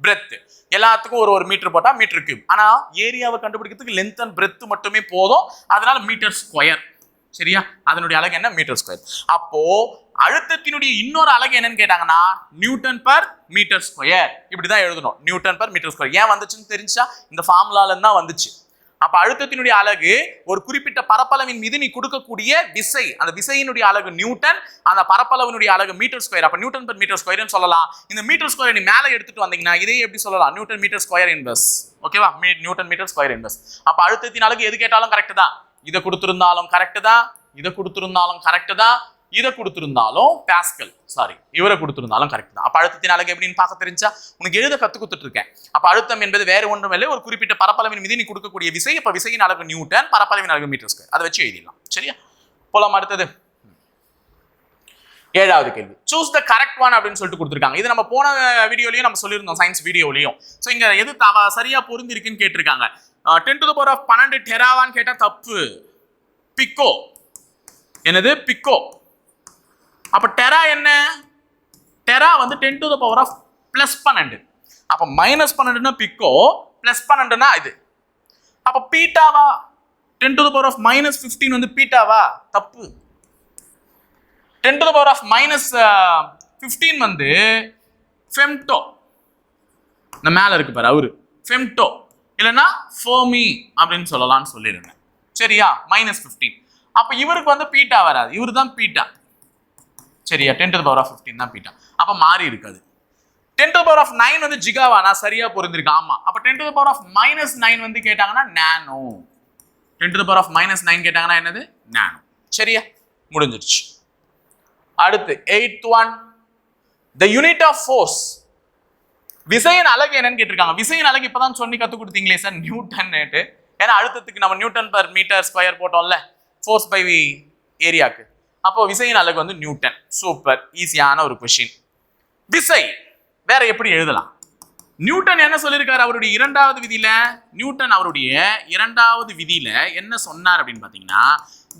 breadth, எல்லாத்துக்கும் ஒரு மீட்டர் போட்டா மீட்டர் கியூப். ஆனா ஏரியாவை கண்டுபிடிக்கிறதுக்கு லென்த் அண்ட் பிரெத் மட்டுமே போதும். அதனால மீட்டர் ஸ்கொயர். சரியா? அதனுடைய அலகு என்ன? Metre square. அப்போ அழுத்தத்தினுடைய இன்னொரு அலகு என்னன்னு கேட்டாங்கன்னா நியூட்டன் பர் மீட்டர் ஸ்கொயர். இப்படிதான் எழுதணும், நியூட்டன் பர் மீட்டர் ஸ்கொயர். ஏன் வந்துச்சுன்னு தெரிஞ்சா இந்த ஃபார்முலால தான் வந்துச்சு. அப்ப அழுத்தத்தினுடைய அலகு ஒரு குறிப்பிட்ட பரப்பளவின் மீது நீ கொடுக்கக்கூடிய விசை. அந்த விசையினுடைய அலகு நியூட்டன், அந்த பரப்பளவினுடைய அலகு மீட்டர் ஸ்கொயர். அப்ப நியூட்டன் பர் மீட்டர் ஸ்கொயர்னு சொல்லலாம். இந்த மீட்டர் ஸ்கொயர் நீ மேலே எடுத்துட்டு வந்தீங்கன்னா இதே எப்படி சொல்லலாம்? Newton metre square inverse. ஓகேவா? Newton metre square inverse. அப்ப அழுத்தத்தின் அலகு எது கேட்டாலும் கரெக்ட் தான். இதை கொடுத்திருந்தாலும் கரெக்ட் தான், இதை கொடுத்திருந்தாலும் கரெக்ட் தான், இதை கொடுத்திருந்தாலும் பாஸ்கல், சாரி இவரை கொடுத்திருந்தாலும் கரெக்ட் தான். அப்ப அழுத்தத்தின் அலகு எப்படின்னு பார்க்க தெரிஞ்சா உனக்கு எழுத கத்து கொடுத்துட்டு இருக்கேன். அப்ப அழுத்தம் என்பது வேற ஒன்றும் இல்லை, ஒரு குறிப்பிட்ட பரப்பளவின் மீது நீ கொடுக்கக்கூடிய விசை. அப்ப விசையின் அலகு நியூட்டன், பரப்பளவின் அலகு மீட்டர் ஸ்கொயர். அதை வச்சு எழுதிடலாம். சரியா? போலாம் அடுத்தது. ஏழாவது கேள்வி. சூஸ் த கரெக்ட் ஒன் அப்படின்னு சொல்லிட்டு கொடுத்துருக்காங்க. இது நம்ம போன வீடியோலயும் நம்ம சொல்லியிருந்தோம், சயின்ஸ் வீடியோலயும். ஸோ இங்க எது சரியா பொருந்திருக்குன்னு கேட்டிருக்காங்க. 10⁻12 டெராவான்னு கேட்டா தப்பு. பிக்கோ. என்னது? பிக்கோ. அப்ப டெரா என்ன? டெரா வந்து 10⁻+12. அப்ப -12னா பிக்கோ, +12னா இது. அப்ப பீட்டாவா? 10⁻−15 வந்து பீட்டாவா? தப்பு. 10⁻−15 வந்து ஃபெம்டோ. இந்த மேல இருக்கு பாரு, அவரு ஃபெம்டோ இல்லைன்னா ஃபோமி அப்படின்னு சொல்லலாம்னு சொல்லிருந்தேன். சரியா? -15. அப்ப இவருக்கு வந்து பீட்டா வராது, இவரு தான் பீட்டா. சரியா? 10⁻15 தான் பீட்டா. அப்ப மாறி இருக்காது. 10⁻9 வந்து ஜிகாவா? நான் சரியா பொருந்திருக்கு. ஆமா. அப்ப 10⁻−9 வந்து கேட்டாங்கன்னா நானோ. 10⁻−9 கேட்டாங்கன்னா என்னது? நானோ. சரியா? முடிஞ்சிருச்சு. அடுத்து 8th one. The unit of force. விசையின் அலகு என்னன்னு கேட்டிருக்காங்க. விசையின் அலகு இப்பதான் சொல்லி கத்து கொடுத்தீங்களே சார், நியூட்டன். ஏன்னா அழுத்தத்துக்கு நம்ம நியூட்டன் பர் மீட்டர் ஸ்கொயர் போட்டோம்ல, ஃபோர்ஸ் பை ஏரியாக்கு. அப்போ விசையின் அலகு வந்து நியூட்டன். சூப்பர், ஈஸியான ஒரு கொஸ்டின். விசை வேற எப்படி எழுதலாம்? நியூட்டன் என்ன சொல்லியிருக்காரு அவருடைய இரண்டாவது விதியில? நியூட்டன் அவருடைய இரண்டாவது விதியில என்ன சொன்னார் அப்படின்னு பாத்தீங்கன்னா,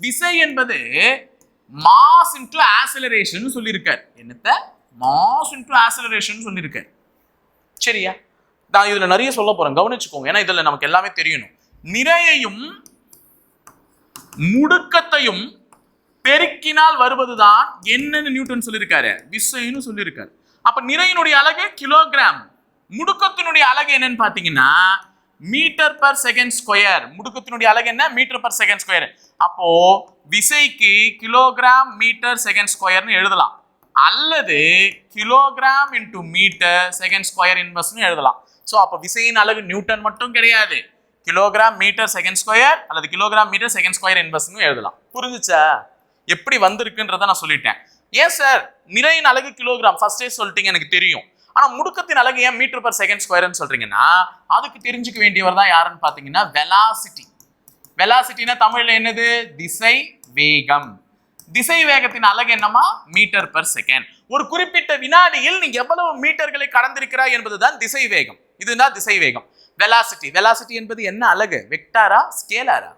விசை என்பது மாஸ் இன்டு ஆக்ஸலரேஷன் சொல்லியிருக்கார். என்னத்த? மாஸ் இன்டு ஆக்ஸலரேஷன் சொல்லியிருக்கார். சரியா? நான் இதுல நிறைய சொல்ல போறேன், கவனிச்சுக்கோங்க. ஏன்னா இதுல நமக்கு எல்லாமே தெரியணும். நிறையையும் முடுக்கத்தையும் பெருக்கினால் வருவதுதான் என்னன்னு நியூட்டன் சொல்லியிருக்காரு? விசைன்னு சொல்லியிருக்காரு. அப்ப நிறையினுடைய அலகு கிலோகிராம், முடுக்கத்தினுடைய அலகு என்னன்னு பாத்தீங்கன்னா மீட்டர் பர் செகண்ட் ஸ்கொயர். முடுக்கத்தினுடைய அலகு என்ன? Metre per second square. அப்போ விசைக்கு கிலோகிராம் மீட்டர் செகண்ட் ஸ்கொயர்னு எழுதலாம், அல்லது kilogram into metre second square இன்வெர்ஸ்னு எழுதலாம். ஸோ அப்போ விசையின் அலகு நியூட்டன் மட்டும் கிடையாது, கிலோகிராம் மீட்டர் செகண்ட் ஸ்கொயர் அல்லது கிலோகிராம் மீட்டர் செகண்ட் ஸ்கொயர் இன்வெர்ஸ்னு எழுதலாம். புரிஞ்சுச்சா? எப்படி வந்திருக்குன்றத நான் சொல்லிட்டேன். ஏன் சார் நிறையின் அலகு கிலோகிராம் ஃபர்ஸ்டே சொல்லிட்டீங்க, எனக்கு தெரியும். ஆனா முடுக்கத்தின் அலகு ஏன் மீட்டர் பர் செகண்ட் ஸ்கொயர்னு சொல்றீங்கன்னா, அதுக்கு தெரிஞ்சுக்க வேண்டியவர் தான் யாருன்னு பாத்தீங்கன்னா வெலாசிட்டி. வெலாசிட்டினா தமிழ்ல என்னது? திசை வேகம். திசை வேகத்தின் அலகு என்னமா? Metre per second. ஒரு குறிப்பிட்ட வினாடியில் நீ எவ்வளவு மீட்டர்களை கடந்திருக்கிறாய் என்பதுதான் திசை வேகம். இதுதான் திசை வேகம். வெலாசிட்டி. வெலாசிட்டி என்பது என்ன அலகு? வெக்டாரா ஸ்கேலாரா?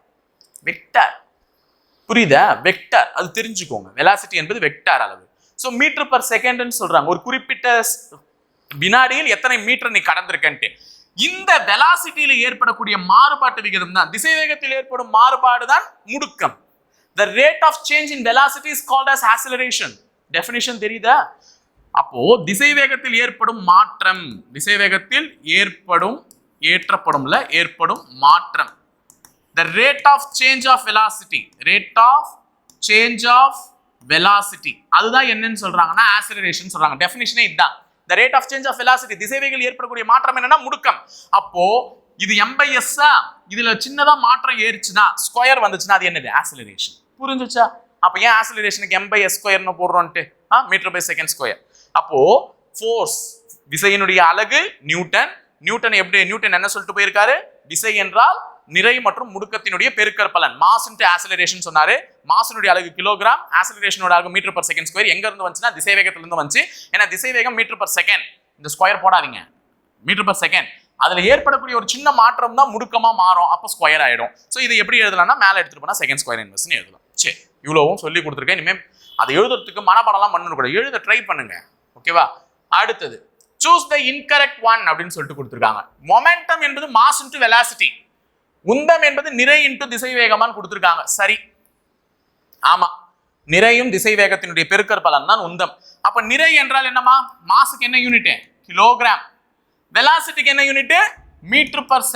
வெக்டார். புரியுதா? வெக்டார். அது தெரிஞ்சுக்கோங்க. வெலாசிட்டி என்பது வெக்டார் அளவு. ஸோ மீட்டர் பர் செகண்ட்னு சொல்றாங்க. ஒரு குறிப்பிட்ட வினாடியில் எத்தனை மீட்டர் நீ கடந்திருக்கன்ட்டு. இந்த வெலாசிட்டியில ஏற்படக்கூடிய மாறுபாட்டு விகிதம் தான், திசை வேகத்தில் ஏற்படும் மாறுபாடு தான் முடுக்கம். The rate of change in velocity is called as acceleration. Definition தெரியுதா? அப்போ திசைவேகத்தில் ஏற்படும் மாற்றம், திசைவேகத்தில் ஏற்படும் மாற்றம், the rate of change of velocity, அதுதான் என்னன்னு சொல்றாங்கன்னா ஆக்ஸலரேஷன் சொல்றாங்க. டெஃபினிஷனே இதுதான். the rate of change of velocity, திசைவேகத்தில் ஏற்படக்கூடிய மாற்றம் என்னன்னா முடுக்கம். அப்போ இது m/s இதுல சின்னதா மாற்றம் ஏறிச்சுனா ஸ்கொயர் வந்துச்சுனா அது என்னது ஆக்ஸலரேஷன். புரிஞ்சுச்சா? அப்ப ஏன் ஆக்ஸலரேஷனுக்கு m/s² ன்னு போடுறோம்ட்டு m/s². அப்போ ஃபோர்ஸ் விசையினுடைய அலகு நியூட்டன். நியூட்டன் என்ன சொல்லிட்டு போயிருக்காரு? விசை என்றால் நிறை மற்றும் முடுக்கத்தினுடைய பெருக்கல் பலன். மாஸ் இன்டு ஆக்ஸலரேஷன் சொன்னாரு. மாஸினுடைய அலகு கிலோகிராம், ஆக்ஸலரேஷனோட அலகு m/s². எங்க இருந்து வந்துச்சுன்னா திசைவேகத்துல இருந்து வந்துச்சு. ஏன்னா திசைவேகம் m/s. இந்த ஸ்கொயர் போடாதீங்க, m/s. அதுல ஏற்படக்கூடிய ஒரு சின்ன மாற்றம் தான் முடுக்கமா மாறும். அப்போ ஸ்கொயர் ஆயிடும். சோ இது எப்படி எழுதலாம்னா மேல எடுத்துட்டு போனா செகண்ட் ஸ்கொயர் இன்வெர்ஸ்னு எழுதலாம். சரி, இவ்வளவும் சொல்லி கொடுத்துருக்கேன். இனிமே அதை எழுதுறதுக்கு மனப்பாடம்லாம் பண்ணணும் கூட, எழுத ட்ரை பண்ணுங்க. ஓகேவா? அடுத்தது சூஸ் த இன்கரெக்ட் ஒன் அப்படின்னு சொல்லிட்டு கொடுத்துருக்காங்க. மொமெண்டம் என்பது மாஸ் இன்டு வெலாசிட்டி, உந்தம் என்பது நிறை இன்டு திசைவேகமான்னு கொடுத்துருக்காங்க. சரி, ஆமா, நிறையும் திசைவேகத்தினுடைய பெருக்கற் பலன் தான் உந்தம். அப்ப நிறை என்றால் என்னமா? மாஸுக்கு என்ன யூனிட்? கிலோகிராம். வெலாசிட்டிக்கு என்ன யூனிட்? m/s.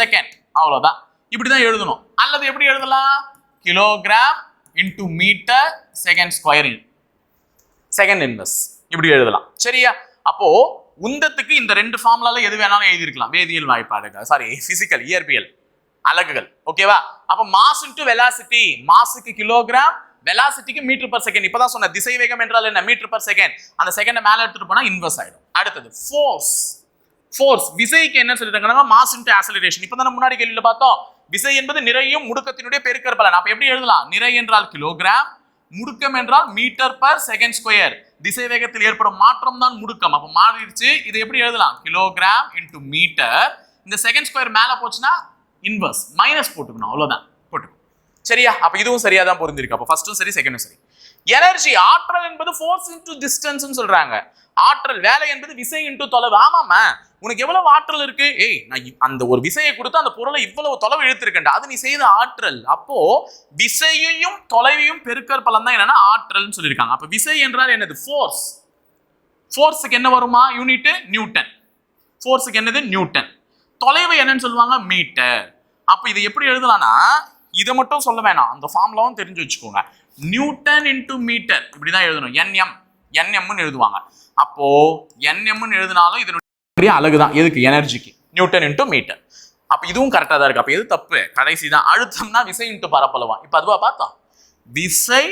அவ்வளவுதான். இப்படிதான் எழுதணும். அல்லது எப்படி எழுதலாம்? Kilogram into metre second square second inverse, இப்படி எழுதலாம். சரியா? அப்போ உந்தத்துக்கு இந்த ரெண்டு ஃபார்முலால எது வேணாலும் எழுதிருக்கலாம். வேதியியல் வாய்ப்பாடுகள், சாரி பிசிக்கல், இயற்பியல் அலகுகள். ஓகேவா? அப்ப மாஸ் இன்டு வெலாசிட்டி, மாஸுக்கு கிலோகிராம், வெலாசிட்டிக்கு m/s. இப்பதான் சொன்ன திசைவேகம் என்றால் என்ன? m/s. அந்த செகண்ட் மேல எடுத்துட்டு போனா இன்வெர்ஸ் ஆயிடும். அடுத்தது ஃபோர்ஸ் விசைக்கு என்ன சொல்லிருக்காங்க? Mass into acceleration. இப்பதான் நம்ம முன்னாடி கேள்வியில பார்த்தோம். விசை என்பது நிறையும் முடுக்கத்தினுடைய பெருக்கற் பலன். அப்ப எப்படி எழுதலாம்? நிறை என்றால் கிலோகிராம், முடுக்கம் என்றால் m/s². திசைவேகத்தில் ஏற்படும் மாற்றம் தான் முடுக்கம். அப்ப மாறிடுச்சு. இது எப்படி எழுதலாம்? Kilogram into metre. இந்த செகண்ட் ஸ்கொயர் மேல போச்சுன்னா இன்வெர்ஸ், மைனஸ் போட்டுக்கணும். அவ்வளவுதான், போட்டுக்கணும். சரியா? அப்ப இதுவும் சரியா தான் பொருந்திருக்கு. அப்ப ஃபர்ஸ்டும் சரி, செகண்டும் சரி. எனர்ஜி, ஆற்றல் என்பது ஃபோர்ஸ் இன்டு டிஸ்டன்ஸ் சொல்றாங்க. ஆற்றல், வேலை என்பது விசை இன்டு தொலைவு. ஆமாமா, உனக்கு எவ்வளவு ஆற்றல் இருக்கு? நான் அந்த ஒரு விசையை கொடுத்து அந்த பொருளை இவ்வளவு தொலைவு இழுத்திருக்கேன், அது நீ செய்த ஆற்றல். அப்போ விசையையும் தொலைவையும் பெருக்கற் பலன் தான் என்னன்னா ஆற்றல்னு சொல்லியிருக்காங்க. அப்ப விசை என்றால் என்னது? ஃபோர்ஸ். ஃபோர்ஸுக்கு என்ன வருமா? Unit Newton. ஃபோர்ஸுக்கு என்னது? நியூட்டன். தொலைவு என்னன்னு சொல்லுவாங்க? மீட்டர். அப்ப இதை எப்படி எழுதலாம்னா, இதை மட்டும் சொல்ல வேணாம், அந்த ஃபார்முலாவும் தெரிஞ்சு வச்சுக்கோங்க. நியூட்டன் இன்டு மீட்டர் இப்படிதான் எழுதணும். என்எம்னு எழுதுவாங்க. அப்போ என்எம்னு எழுதினாலும் இதனுடைய அலகு தான். எதுக்கு? எனர்ஜிக்கு. Newton into metre. அப்ப இதுவும் கரெக்டா தான் இருக்கு. அப்ப எது தப்பு? கடைசி தான். அழுத்தம்னா விசை இன்டு பரப்பளவா. இப்ப அதுவா பார்த்தோம், விசை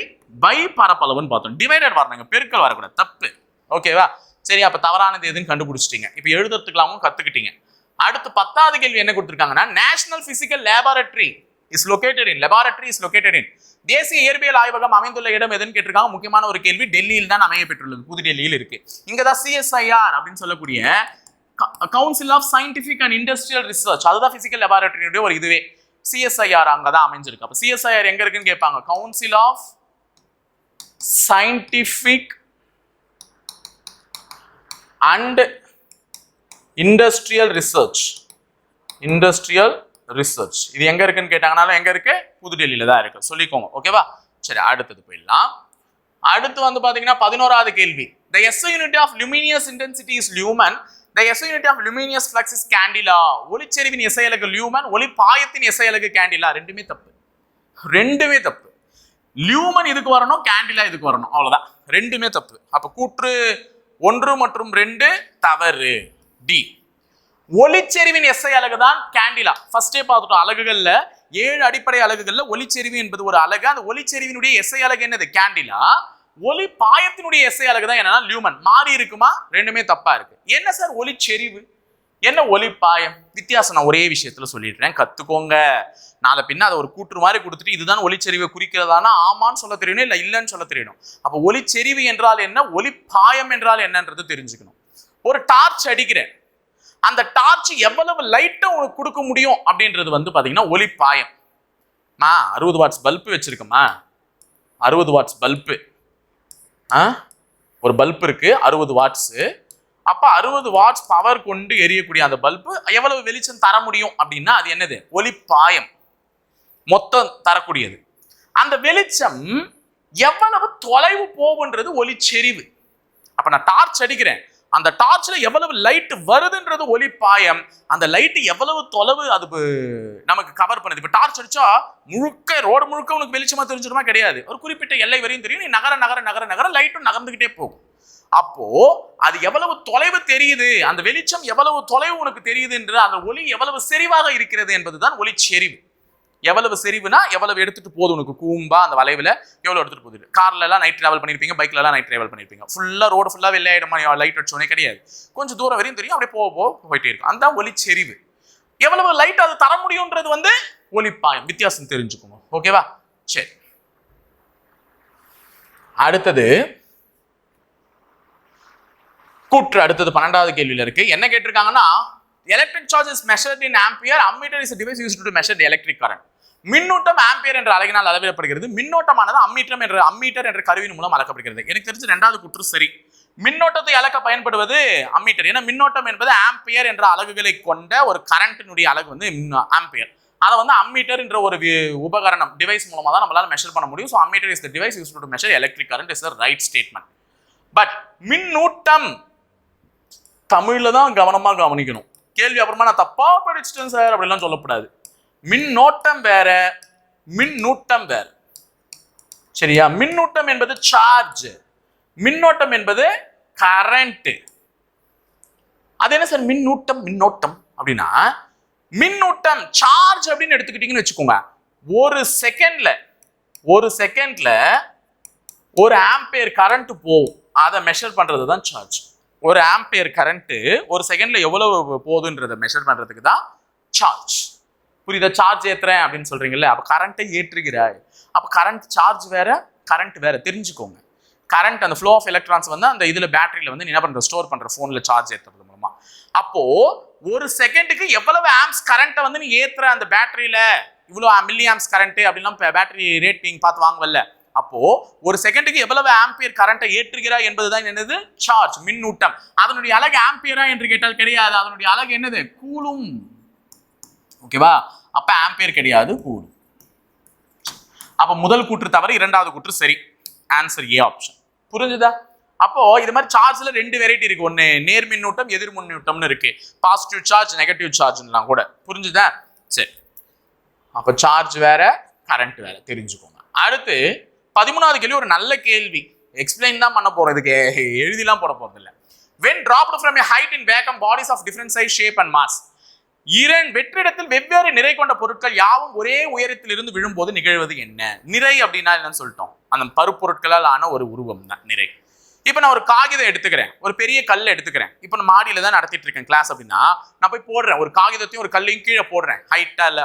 பை பரப்பளவுன்னு பார்த்தோம். டிவைடட் வரணுங்க, பெருக்கல் வரக்கூடாது. தப்பு. ஓகேவா? சரி, அப்ப தவறானது எதுன்னு கண்டுபிடிச்சிட்டீங்க. இப்ப எழுதுறதுக்கெல்லாம் கத்துக்கிட்டீங்க. அடுத்து 10வது கேள்வி என்ன கொடுத்திருக்காங்கன்னா, national physical laboratory is located in தேசிய இயற்பியல் ஆய்வகம் அமைந்துள்ள இடம் எதுன்னு கேட்டிருக்காங்க. முக்கியமான ஒரு கேள்வி. டெல்லியில் தான் அமைய பெற்றுள்ளது, புது டெல்லியில் இருக்கு. இங்கதான் CSIR அப்படின்னு சொல்லக்கூடிய council of scientific and industrial research, அதுதான் பிசிக்கல் லேபரட்டரியுடைய ஒரு இதுவே. CSIR அங்கதான் அமைஞ்சிருக்கு. அப்ப CSIR எங்க இருக்குன்னு கேட்பாங்க. Council of scientific and industrial research இது எங்க இருக்குன்னு கேட்டாங்கனாலும் எங்க இருக்கு? புதுடெல்லியில தான் இருக்கு, சொல்லிக்கோங்க. ஓகேவா? சரி, அடுத்தது போயிடலாம். அடுத்து வந்து பாத்தீங்கன்னா 11வது கேள்வி. The SI unit of luminous intensity is lumen. The SI unit of luminous flux is candela. ஒளிச்செறிவின் SI அலகு lumen, ஒளி பாயத்தின் SI அலகு candela. ரெண்டுமே தப்பு. லியூமன் இதுக்கு வரணும், கேண்டிலா இதுக்கு வரணும். அவ்வளவுதான், ரெண்டுமே தப்பு. அப்ப கூற்று 1 மற்றும் 2 தவறு. டி. ஒளிச்செறிவின் SI அலகு தான் கேண்டிலா. ஃபர்ஸ்டே பார்த்துட்டோம். அலகுகள்ல 7 அடிப்படை அலகுகள்ல ஒளிச்செறிவு என்பது ஒரு அலகு. அந்த ஒளிச்செறிவினுடைய SI அலகு என்னது? கேண்டிலா. ஒளி பாயத்தினுடைய SI அலகு தான் என்னன்னா லியூமன். மாறி இருக்குமா? ரெண்டுமே தப்பா இருக்கு. என்ன சார் ஒளிச்செறிவு, என்ன ஒளி பாயம்? வித்தியாசம் நான் ஒரே விஷயத்துல சொல்லிடுறேன், கத்துக்கோங்க. நாளை பின்ன அதை ஒரு கூற்று மாதிரி கொடுத்துட்டு இதுதான் ஒளிச்செறிவை குறிக்கிறதானா ஆமான்னு சொல்ல தெரியணும், இல்ல இல்லைன்னு சொல்ல தெரியணும். அப்ப ஒளிச்செறிவு என்றால் என்ன, ஒளி பாயம் என்றால் என்னன்றது தெரிஞ்சுக்கணும். ஒரு டார்ச் அடிக்கிறேன், அந்த டார்ச் எவ்வளவு லைட்டை உங்களுக்கு கொடுக்க முடியும் அப்படின்றது வந்து பாத்தீங்கன்னா ஒளி பாயம். 60 வாட்ஸ் பல்பு வச்சிருக்கோமா, 60 வாட்ஸ் பல்பு, ஒரு பல்பு இருக்கு 60 வாட்ஸ். அப்ப 60 வாட்ஸ் பவர் கொண்டு எரியக்கூடிய அந்த பல்பு எவ்வளவு வெளிச்சம் தர முடியும் அப்படின்னா அது என்னது? ஒளி பாயம் மொத்தம் தரக்கூடியது. அந்த வெளிச்சம் எவ்வளவு தொலைவு போகுன்றது ஒளிச்செறிவு. அப்ப நான் டார்ச் அடிக்கிறேன், அந்த டார்ச்ல எவ்வளவு லைட் வருதுன்றது ஒளிப்பாயம், அந்த லைட் எவ்வளவு தொலைவு அது நமக்கு கவர் பண்ணுது. இப்ப டார்ச் அடிச்சா முழுக்க ரோடு முழுக்க உனக்கு வெளிச்சமா தெரிஞ்சிருமா? கிடையாது. ஒரு குறிப்பிட்ட எல்லை வரையும் தெரியும். நீ நகர நகர நகர நகர லைட்டும் நகர்ந்துகிட்டே போகும். அப்போ அது எவ்வளவு தொலைவு தெரியுது, அந்த வெளிச்சம் எவ்வளவு தொலைவு உனக்கு தெரியுது என்று, அந்த ஒளி எவ்வளவு செறிவாக இருக்கிறது என்பதுதான் ஒளி செறிவு. எவ்வளவு செறிவுனா எவ்வளவு எடுத்துட்டு போகுது உனக்கு கூம்பா அந்த வளைவுல எவ்வளவு எடுத்துட்டு போகுது. கார்ல எல்லாம் நைட் டிராவல் பண்ணிருப்பீங்க, பைக்ல எல்லாம் நைட் டிராவல் பண்ணிருப்பீங்க. ஃபுல்லா ரோடு ஃபுல்லா வெள்ளையாயிடுமா லைட் அடிச்சோனே? கிடையாது. கொஞ்சம் தூரம் வரையும் தெரியும், அப்படியே போயிட்டே இருக்கும். அந்த ஒளி செறிவு. எவ்வளவு லைட் அது தர முடியும்ன்றது வந்து ஒளிப்பாயம். வித்தியாசம் தெரிஞ்சுக்கணும். ஓகேவா? சரி, அடுத்தது கூற்று. அடுத்தது 12வது கேள்வியில இருக்கு. என்ன கேட்டிருக்காங்கன்னா, electric charge is measured in ampere. Ammeter is a device used to measure the electric current. மின்னூட்டம் ஆம்பியர் என்ற அலகினால் அளவிடப்படுகிறது. மின்னோட்டமானது அம்மீட்டர் என்ற கருவியின் மூலம் அளக்கப்படுகிறது. எனக்கு தெரிஞ்ச 2வது கூற்று சரி. மின்னோட்டத்தை அளக்க பயன்படுவது அம்மீட்டர். ஏன்னா மின்னோட்டம் என்பது ஆம்பியர் என்ற அலகுகளை கொண்ட ஒரு கரண்டினுடைய அலகு வந்து ஆம்பியர். அதை வந்து அம்மீட்டர் என்ற ஒரு உபகரணம் டிவைஸ் மூலமா தான் நம்மளால மெஷர் பண்ண முடியும். So ammeter is the device used to measure electric current is the right statement. But மின்னூட்டம் தமிழ்ல தான் கவனமா கவனிக்கணும். கேள்வி அப்புறமா நான் தப்பா படிச்சிட்டேன் சார் அப்படிலாம் சொல்லக்கூடாது. மின்னோட்டம் வேற, மின்னூட்டம் வேற. சரியா? மின்னூட்டம் என்பது சார்ஜ், மின்னோட்டம் என்பது கரண்ட். அது என்ன சார் மின்னூட்டம்? மின்னோட்டம் அப்படின்னா மின்னூட்டம் சார்ஜ் அப்படின்னு எடுத்துக்கிட்டீங்கன்னு வச்சுக்கோங்க. ஒரு செகண்ட்ல ஒரு ஆம்பியர் கரண்ட் போகும். அதை மெஷர் பண்றது தான் சார்ஜ். ஒரு ஆம்பியர் கரண்ட் ஒரு செகண்ட்ல எவ்வளவு போகுதுன்றதை மெஷர் பண்றதுக்கு தான் சார்ஜ். புரியுதா? சார்ஜ் ஏத்துறேன் அப்படின்னு சொல்றீங்கல்ல, அப்ப கரண்ட்டை ஏற்றுகிறாய். அப்ப கரண்ட் சார்ஜ் வேற, கரண்ட் வேற. தெரிஞ்சுக்கோங்க. கரண்ட் அந்த ஃப்ளோ ஆஃப் எலக்ட்ரான்ஸ் வந்து அந்த இதுல பேட்டரியில வந்து என்ன பண்ற, ஸ்டோர் பண்ற போன்ல சார்ஜ் ஏத்துறது மூலமா. அப்போ ஒரு செகண்டுக்கு எவ்வளவு ஆம்ஸ் கரண்ட்டை வந்து நீ ஏத்துற அந்த பேட்டரியில, இவ்வளவு மில்லி ஆம்ஸ் கரண்ட் அப்படிலாம் பேட்டரி ரேட்டிங் பார்த்து வாங்குவல்ல. அப்போ ஒரு செகண்டுக்கு எவ்வளவு ஆம்பியர் கரண்ட்டை ஏற்றுகிறாய் என்பதுதான் என்னது, சார்ஜ், மின்னூட்டம். அதனுடைய அலகு ஆம்பியரா என்று கேட்டால் கிடையாது. அதனுடைய அலகு என்னது, கூலும். ஓகேவா? அப்ப ஆம்பியர் கிடையாது, கூலும். அப்ப முதல் கூற்று தவிர 2வது கூற்று சரி. Answer A option. புரிஞ்சுதா? அப்போ இது மாதிரி சார்ஜ்ல 2 வெரைட்டி இருக்கு. ஒன்னு நேர் மின்னூட்டம், எதிர் மின்னூட்டம்னு இருக்கு. பாசிட்டிவ் சார்ஜ், நெகட்டிவ் சார்ஜ்லாம் கூட. புரிஞ்சுதா? சரி, அப்ப சார்ஜ் வேற, கரண்ட் வேற. தெரிஞ்சுக்கோங்க. அடுத்து 13வது கேள்வி ஒரு நல்ல கேள்வி. எக்ஸ்பிளைன் தான் பண்ண போறோம், இதுக்கு எழுதிலாம் போட போறது இல்லை. When dropped from a height in vacuum bodies of different size, shape and mass, வெற்றிடத்தில் வெவ்வேறு நிறை கொண்ட பொருட்கள் யாவும் ஒரே உயரத்தில் இருந்து விழும்போது நிகழ்வது என்ன? நிறை அப்படின்னா என்னன்னு சொல்லிட்டோம். அந்த பருப்பொருட்களால் ஆன ஒரு உருவம் தான் நிறை. இப்ப நான் ஒரு காகிதம் எடுத்துக்கிறேன், ஒரு பெரிய கல் எடுத்துக்கிறேன். இப்ப நான் மாடியில தான் நடத்திட்டு இருக்கேன் கிளாஸ் அப்படின்னா, நான் போய் போடுறேன் ஒரு காகிதத்தையும் ஒரு கல்லையும் கீழே போடுறேன்.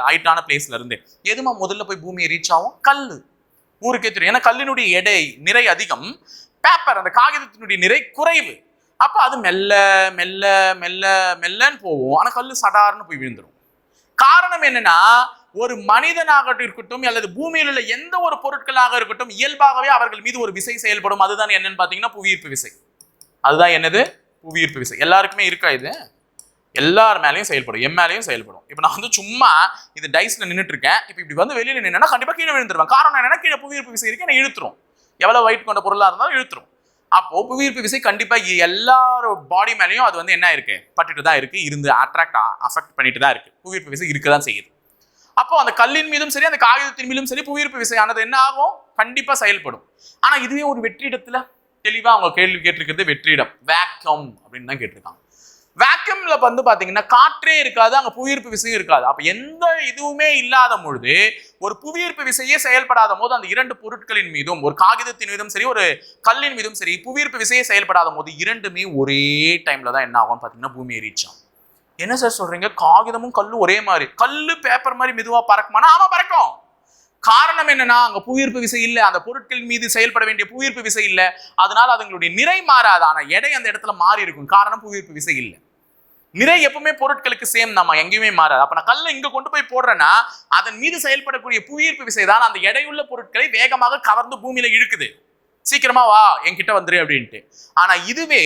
ஹைட்டான பிளேஸ்ல இருந்து எதுமா முதல்ல போய் பூமியை ரீச் ஆகும்? கல்லு. ஊருக்கே தெரியும். ஏன்னா கல்லினுடைய எடை, நிறை அதிகம், பேப்பர் அந்த காகிதத்தினுடைய நிறை குறைவு. அப்ப அது மெல்ல மெல்ல மெல்ல மெல்லன்னு போகும். ஆனா கல்லு சடார்னு போய் விழுந்துடும். காரணம் என்னன்னா, ஒரு மனிதனாக இருக்கட்டும் அல்லது பூமியில் உள்ள எந்த ஒரு பொருட்களாக இருக்கட்டும், இயல்பாகவே அவர்கள் மீது ஒரு விசை செயல்படும். அதுதான் என்னன்னு பாத்தீங்கன்னா புவியீர்ப்பு விசை. அதுதான் என்னது, புவியீர்ப்பு விசை. எல்லாருக்குமே இருக்கா இது? எல்லார் மேலேயும் செயல்படும், எம் மேலேயும் செயல்படும். இப்ப நான் வந்து சும்மா இது டைஸ்ல நின்றுட்டு இருக்கேன். இப்ப இப்படி வந்து வெளியில நின்னா கண்டிப்பா கீழே விழுந்துருவேன். காரணம் என்னன்னா, கீழே புவியீர்ப்பு விசை இருக்கு, என்ன இழுத்துரும். எவ்வளவு வெயிட் கொண்ட பொருளா இருந்தாலும் இழுத்துரும். அப்போ புவியீர்ப்பு விசை கண்டிப்பா எல்லாரும் பாடி மேலேயும் அது வந்து என்ன இருக்கு, பட்டுட்டு தான் இருக்கு, இருந்து அஃபெக்ட் பண்ணிட்டு தான் இருக்கு. புவியீர்ப்பு விசை இருக்கதான் செய்யுது. அப்போ அந்த கல்லின் மீதும் சரி, அந்த காகிதத்தின் மீதும் சரி, புவியீர்ப்பு விசையானது என்ன ஆகும், கண்டிப்பா செயல்படும். ஆனா இதுவே ஒரு வெற்றிடத்துல தெளிவா அவங்க கேள்வி கேட்டிருக்கிறது வெற்றிடம், வேக்கம் அப்படின்னு தான் கேட்டிருக்காங்க. வேக்கம்ல வந்து பாத்தீங்கன்னா காற்றே இருக்காது, அங்க புவியீர்ப்பு விசையும் இருக்காது. அப்ப எந்த இதுவுமே இல்லாத பொழுது, ஒரு புவியீர்ப்பு விசையே செயல்படாத போது, அந்த 2 பொருட்களின் மீதும், ஒரு காகிதத்தின் மீதும் சரி, ஒரு கல்லின் மீதும் சரி, புவியீர்ப்பு விசையே செயல்படாத போது இரண்டுமே ஒரே டைம்ல தான் என்ன ஆகும் பாத்தீங்கன்னா பூமியை ரீச் ஆகும். என்ன சார் சொல்றீங்க, காகிதமும் கல்லும் ஒரே மாதிரி, கல்லு பேப்பர் மாதிரி மெதுவா பறக்குமானா? ஆமா பறக்கும். காரணம் என்னன்னா, அங்க புவியீர்ப்பு விசை இல்ல, அந்த பொருட்களின் மீது செயல்பட வேண்டிய புவியீர்ப்பு விசை இல்ல. அதனால அதுங்களுடைய நிறை மாறாது, ஆனா எடை அந்த இடத்துல மாறி இருக்கும். காரணம் புவியீர்ப்பு விசை இல்ல. நிறை எப்பவுமே பொருட்களுக்கு சேம், நம்ம எங்கேயுமே மாறாது. அப்ப நான் கல்லை இங்க கொண்டு போய் போடுறேன்னா, அதன் மீது செயல்படக்கூடிய புவியீர்ப்பு விசை தான் அந்த எடையுள்ள பொருட்களை வேகமாக கவர்ந்து பூமியில இழுக்குது. சீக்கிரமா வா என்கிட்ட வந்துரு அப்படின்ட்டு. ஆனா இதுவே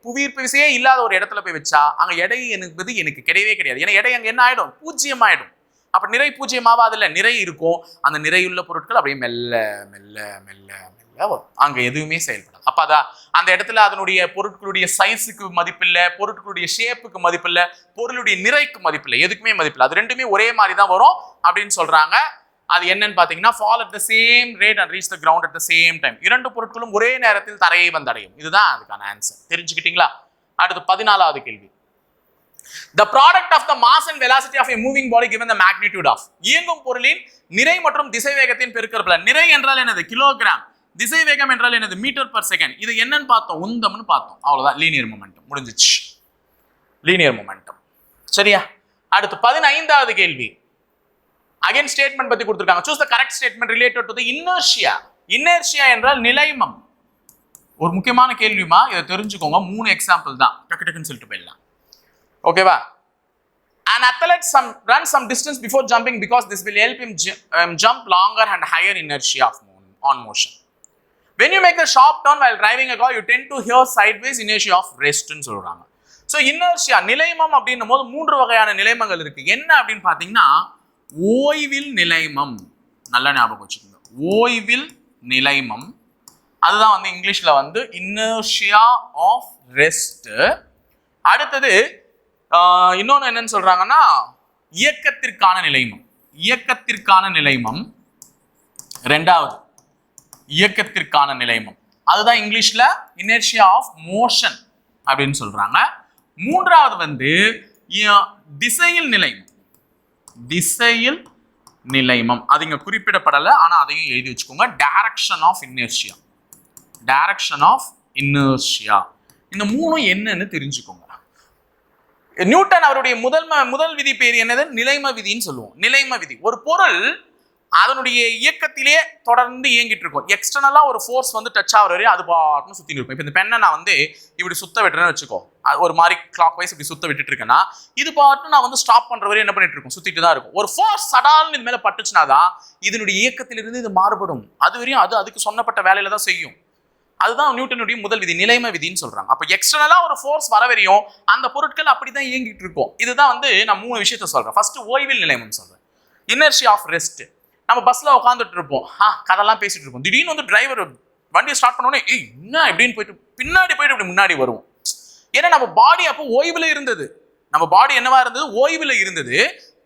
புவியீர்ப்பு விசையே இல்லாத ஒரு இடத்துல போய் வச்சா, அங்க எடை என்பது எனக்கு கிடையவே கிடையாது. ஏன்னா எடை அங்க என்ன ஆயிடும், பூஜ்ஜியம் ஆயிடும். அப்ப நிறை பூஜ்ஜியம் ஆகாதுல்ல, நிறை இருக்கும். அந்த நிறையுள்ள பொருட்கள் அப்படியே மெல்ல மெல்ல மெல்ல மெல்ல வரும், அங்க எதுவுமே செயல்படாது. அப்ப அந்த இடத்துல அதனுடைய பொருட்களுடைய சைஸுக்கு மதிப்பில்லை, பொருட்களுடைய ஷேப்புக்கு மதிப்பில்லை, பொருளுடைய நிறைக்கு மதிப்பில்லை, எதுக்குமே மதிப்பில்லை. அது ரெண்டுமே ஒரே மாதிரி தான் வரும் அப்படின்னு சொல்றாங்க. அது என்னன்னு பாத்தீங்கன்னா fall at the same rate and reach the ground at the same time. இரண்டு பொருட்களும் ஒரே நேரத்தில் தரையை வந்தடையும். இதுதான் அதுக்கான ஆன்சர். தெரிஞ்சுக்கிட்டீங்களா? அடுத்து 14வது கேள்வி. The product of the mass and velocity of a moving body given the magnitude of. இயங்கும் பொருளின் நிறை மற்றும் திசைவேகத்தின் பெருக்கற்பலன். நிறை என்றால் என்னது? கிலோகிராம். திசைவேகம் என்றால் என்னது? Metre per second. இது என்னன்னு பார்த்தோம்? உந்தம்னு பார்த்தோம். அவ்வளவுதான். லீனியர் மொமெண்டம் முடிஞ்சிச்சு. Linear momentum. சரியா? அடுத்து 15வது கேள்வி. அகைன் ஸ்டேட்மெண்ட் பத்தி கொடுத்திருக்காங்க. Choose the correct statement related to the inertia. Inertia என்றால் நிலைமம். ஒரு முக்கியமான கேள்விமா, இதை தெரிஞ்சுக்கோங்க. 3 எக்ஸாம்பிள் தான், டக்கு டக்குன்னு சொல்லிட்டு போயிடலாம். ஓகேவா? An athlete runs some distance before jumping because this will help him jump longer and higher inertia on motion. When you make the sharp turn while driving a car, you tend to hear sideways inertia of rest ன்னு சொல்றாங்க. ஸோ இனர்ஷியா நிலைமம் அப்படின்னும் போது 3 வகையான நிலைமங்கள் இருக்கு. என்ன அப்படின்னு பாத்தீங்கன்னா, ஓய்வில் நிலைமம். நல்லா ஞாபகம் வச்சுக்கோங்க. ஓய்வில் நிலைமம், அதுதான் வந்து இங்கிலீஷ்ல வந்து இனர்ஷியா ஆஃப் ரெஸ்ட். அடுத்தது இன்னொன்னு என்னன்னு சொல்றாங்கன்னா, இயக்கத்திற்கான நிலைமம். இயக்கத்திற்கான நிலைமம் ரெண்டாவது, இயக்கத்திற்கான நிலைமம், அதுதான் இங்கிலீஷ்ல இனர்ஷியா ஆஃப் மோஷன் அப்படின்னு சொல்றாங்க. மூன்றாவது வந்து திசையில் நிலைமம். திசையில் நிலைமம் அது இங்க குறிப்பிடப்படலை, ஆனா அதையும் எழுதி வச்சுக்கோங்க. Direction of inertia. Direction of inertia. இந்த மூணும் என்னன்னு தெரிஞ்சுக்கோங்க. நியூட்டன் அவருடைய முதல் விதி பேர் என்னது? நிலைம விதின்னு சொல்லுவோம். நிலைம விதி, ஒரு பொருள் அதனுடைய இயக்கத்திலே தொடர்ந்து இயங்கிட்டு இருக்கும். எக்ஸ்டர்னலா ஒரு ஃபோர்ஸ் வந்து டச் ஆகிற வரையும் அது பாட்டுன்னு சுத்திட்டு இருக்கும். இப்போ இந்த பெண்ணை நான் வந்து இப்படி சுத்த விட்டுறேன்னு வச்சுக்கோ, ஒரு மாதிரி கிளாக் வைஸ் இப்படி சுத்த விட்டுட்டு இருக்கேன்னா, இது பாட்டு நான் வந்து ஸ்டாப் பண்ற வரையும் என்ன பண்ணிட்டு இருக்கும்? சுத்திட்டு தான் இருக்கும். ஒரு ஃபோர்ஸ் சடால்னு இது மேல பட்டுச்சுனா தான் இதனுடைய இயக்கத்திலிருந்து இது மாறுபடும். அது வரையும் அதுக்கு சொன்னப்பட்ட வேலையில தான் செய்யும். அதுதான் நியூட்டனுடைய முதல் விதி, நிலைம விதின்னு சொல்றாங்க. அப்ப எக்ஸ்டர்னலா ஒரு ஃபோர்ஸ் வர வரையும் அந்த பொருட்கள் அப்படிதான் இயங்கிட்டு இருக்கும். இதுதான் வந்து நான் 3 விஷயத்த சொல்றேன். ஃபர்ஸ்ட் ஓய்வில் நிலைமம் சொல்றேன். Inertia of rest. நம்ம பஸ்ல உட்காந்துட்டு இருப்போம், கதெல்லாம் பேசிட்டு இருப்போம். திடீர்னு வந்து டிரைவர் வண்டியை ஸ்டார்ட் பண்ணோடனே என்ன எப்படின்னு போயிட்டு பின்னாடி போயிட்டு இப்படி முன்னாடி வருவோம். ஏன்னா நம்ம பாடி அப்போ ஓய்வுல இருந்தது. நம்ம பாடி என்னவா இருந்தது? ஓய்வுல இருந்தது.